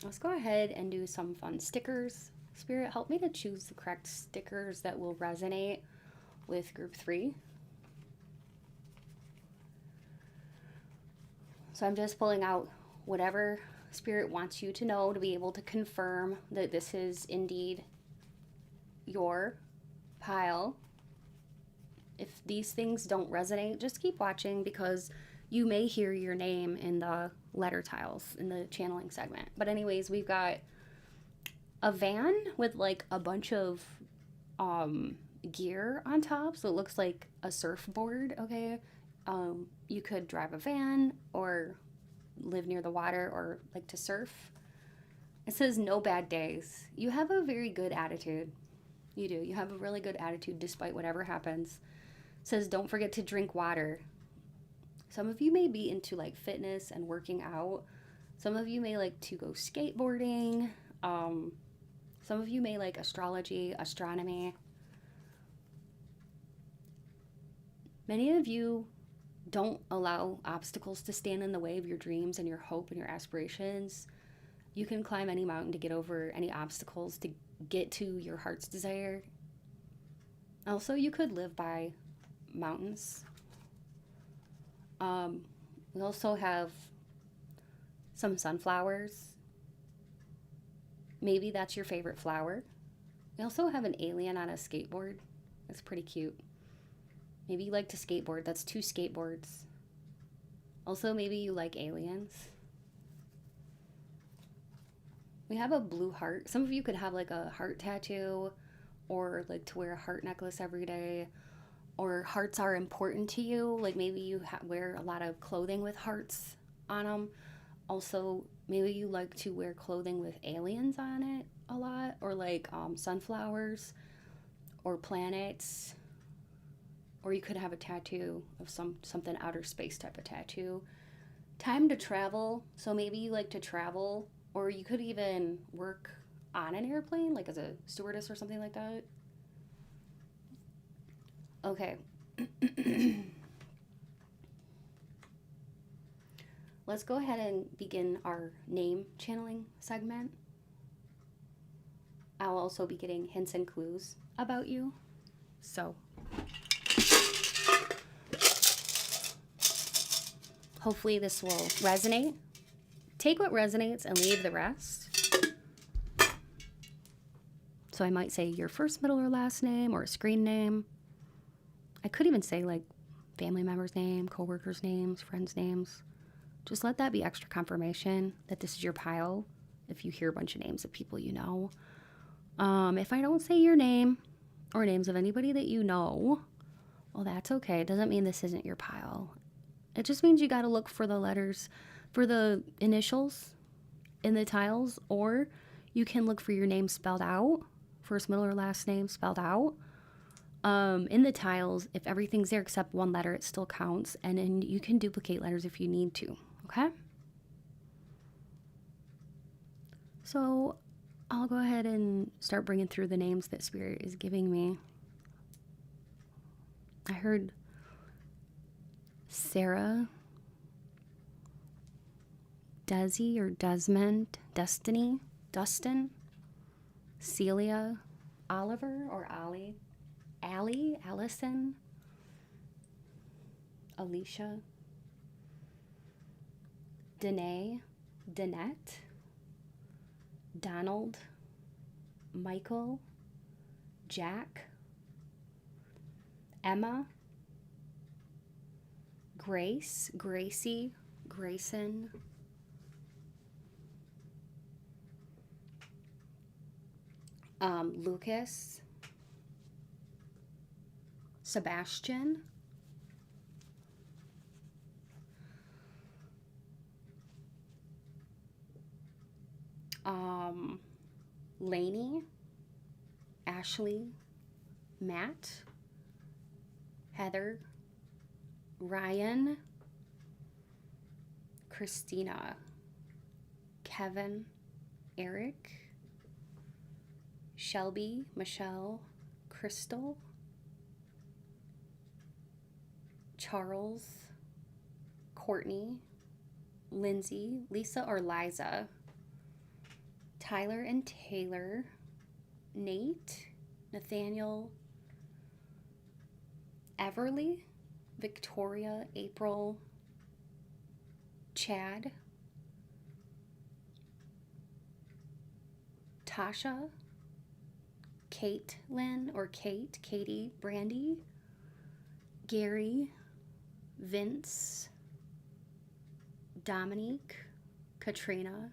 S1: Let's go ahead and do some fun stickers. Spirit, help me to choose the correct stickers that will resonate with group 3. So I'm just pulling out whatever Spirit wants you to know to be able to confirm that this is indeed your pile. If these things don't resonate, just keep watching because you may hear your name in the letter tiles in the channeling segment. But anyways, we've got a van with like a bunch of gear on top, so it looks like a surfboard. Okay, you could drive a van or live near the water or like to surf. It says no bad days. You have a very good attitude. You do. You have a really good attitude despite whatever happens. It says don't forget to drink water. Some of you may be into like fitness and working out. Some of you may like to go skateboarding. Some of you may like astrology, astronomy. Many of you don't allow obstacles to stand in the way of your dreams and your hope and your aspirations. You can climb any mountain to get over any obstacles to get to your heart's desire. Also, you could live by mountains. We also have some sunflowers. Maybe that's your favorite flower. We also have an alien on a skateboard. That's pretty cute. Maybe you like to skateboard. That's 2 skateboards. Also, maybe you like aliens. We have a blue heart. Some of you could have like a heart tattoo or like to wear a heart necklace every day. Or hearts are important to you. Like maybe you wear a lot of clothing with hearts on them. Also, maybe you like to wear clothing with aliens on it a lot. Or like sunflowers or planets. Or you could have a tattoo of something outer space type of tattoo. Time to travel. So maybe you like to travel. Or you could even work on an airplane, like as a stewardess or something like that. Okay. Let's go ahead and begin our name channeling segment. I'll also be getting hints and clues about you. So hopefully this will resonate. Take what resonates and leave the rest. So I might say your first, middle, or last name, or a screen name. I could even say like family member's name, coworkers' names, friends' names. Just let that be extra confirmation that this is your pile if you hear a bunch of names of people you know. If I don't say your name or names of anybody that you know, well, that's okay. It doesn't mean this isn't your pile. It just means you got to look for the letters, for the initials in the tiles, or you can look for your name spelled out, first, middle, or last name spelled out. In the tiles, if everything's there except one letter, it still counts, and then you can duplicate letters if you need to, okay? So I'll go ahead and start bringing through the names that Spirit is giving me. I heard Sarah, Desi or Desmond, Destiny, Dustin, Celia, Oliver or Ollie, Allie, Allison, Alicia, Danae, Danette, Donald, Michael, Jack, Emma, Grace, Gracie, Grayson, Lucas, Sebastian, Lainey, Ashley, Matt, Heather, Ryan, Christina, Kevin, Eric, Shelby, Michelle, Crystal, Charles, Courtney, Lindsay, Lisa or Liza, Tyler and Taylor, Nate, Nathaniel, Everly, Victoria, April, Chad, Tasha, Caitlin or Kate, Katie, Brandy, Gary, Vince, Dominique, Katrina,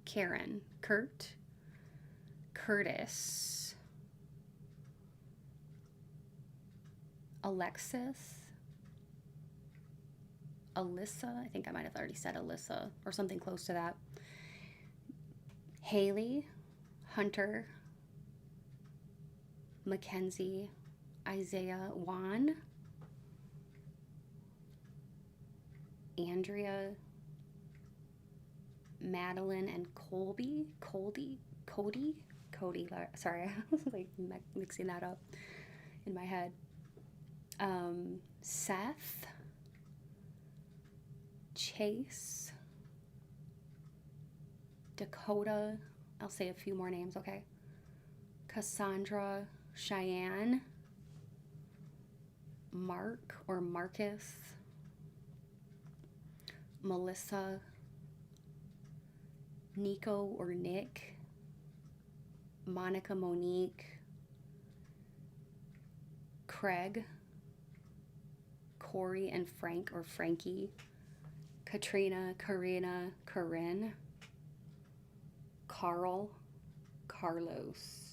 S1: Karen, Kurt, Curtis, Alexis, Alyssa, I think I might have already said Alyssa or something close to that, Haley, Hunter, Mackenzie, Isaiah, Juan, Andrea, Madeline, and Cody, sorry, I was like mixing that up in my head. Seth, Chase, Dakota, I'll say a few more names, okay? Cassandra, Cheyenne, Mark or Marcus, Melissa, Nico or Nick, Monica, Monique, Craig, Corey and Frank or Frankie, Katrina, Karina, Corinne, Carl, Carlos,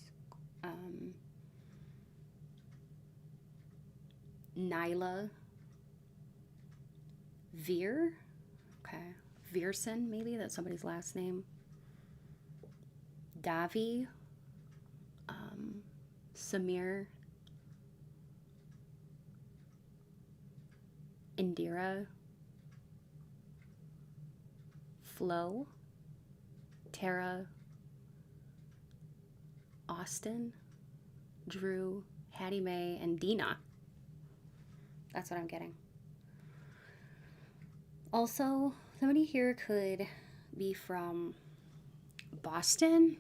S1: Nyla, Veer, okay, Veerson, maybe that's somebody's last name, Davi, Samir, Indira, Flo, Tara, Austin, Drew, Hattie Mae, and Dina. That's what I'm getting. Also, somebody here could be from Boston,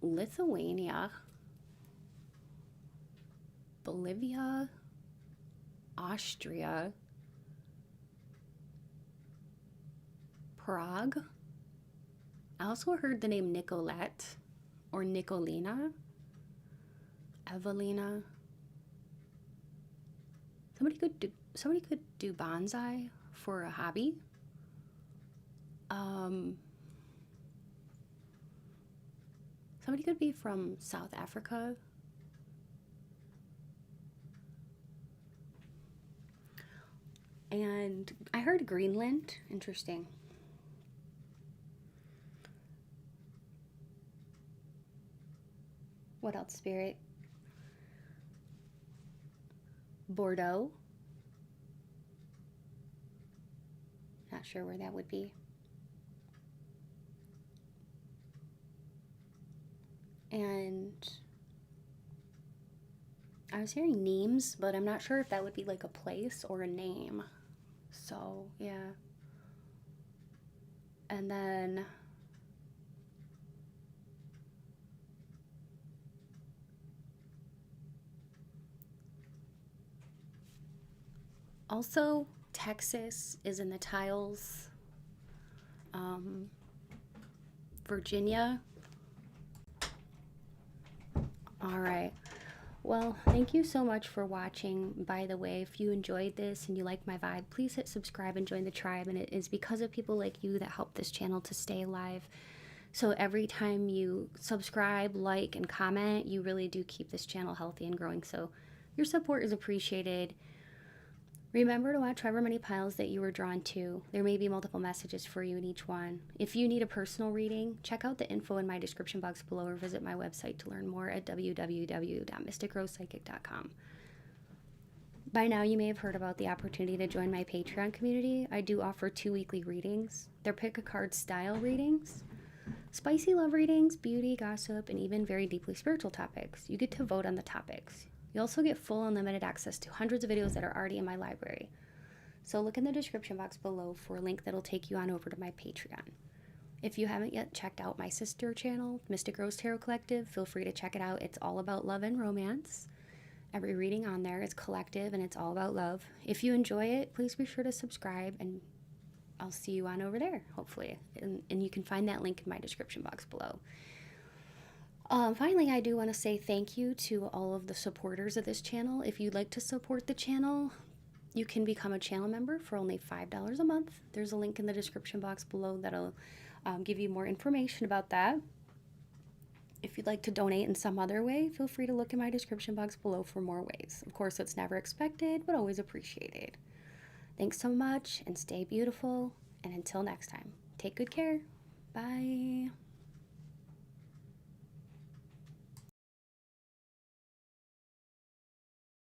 S1: Lithuania, Bolivia, Austria, Prague. I also heard the name Nicolette or Nicolina, Evelina. Somebody could do bonsai for a hobby. Somebody could be from South Africa. And I heard Greenland. Interesting. What else, Spirit? Bordeaux. Not sure where that would be. And I was hearing Nîmes, but I'm not sure if that would be like a place or a name. So, yeah. And then also Texas is in the tiles. Virginia. All right. Well, thank you so much for watching. By the way, if you enjoyed this and you like my vibe, please hit subscribe and join the tribe. And it is because of people like you that help this channel to stay alive. So every time you subscribe, like, and comment, you really do keep this channel healthy and growing. So your support is appreciated. Remember to watch however many piles that you were drawn to. There may be multiple messages for you in each one. If you need a personal reading, check out the info in my description box below or visit my website to learn more at www.mysticrosepsychic.com. By now, you may have heard about the opportunity to join my Patreon community. I do offer 2 weekly readings. They're pick-a-card style readings, spicy love readings, beauty, gossip, and even very deeply spiritual topics. You get to vote on the topics. You also get full unlimited access to hundreds of videos that are already in my library. So look in the description box below for a link that'll take you on over to my Patreon. If you haven't yet checked out my sister channel, Mystic Rose Tarot Collective, feel free to check it out. It's all about love and romance. Every reading on there is collective and it's all about love. If you enjoy it, please be sure to subscribe and I'll see you on over there, hopefully. And you can find that link in my description box below. Finally, I do want to say thank you to all of the supporters of this channel. If you'd like to support the channel, you can become a channel member for only $5 a month. There's a link in the description box below that'll give you more information about that. If you'd like to donate in some other way, feel free to look in my description box below for more ways. Of course, it's never expected, but always appreciated. Thanks so much and stay beautiful. And until next time, take good care. Bye.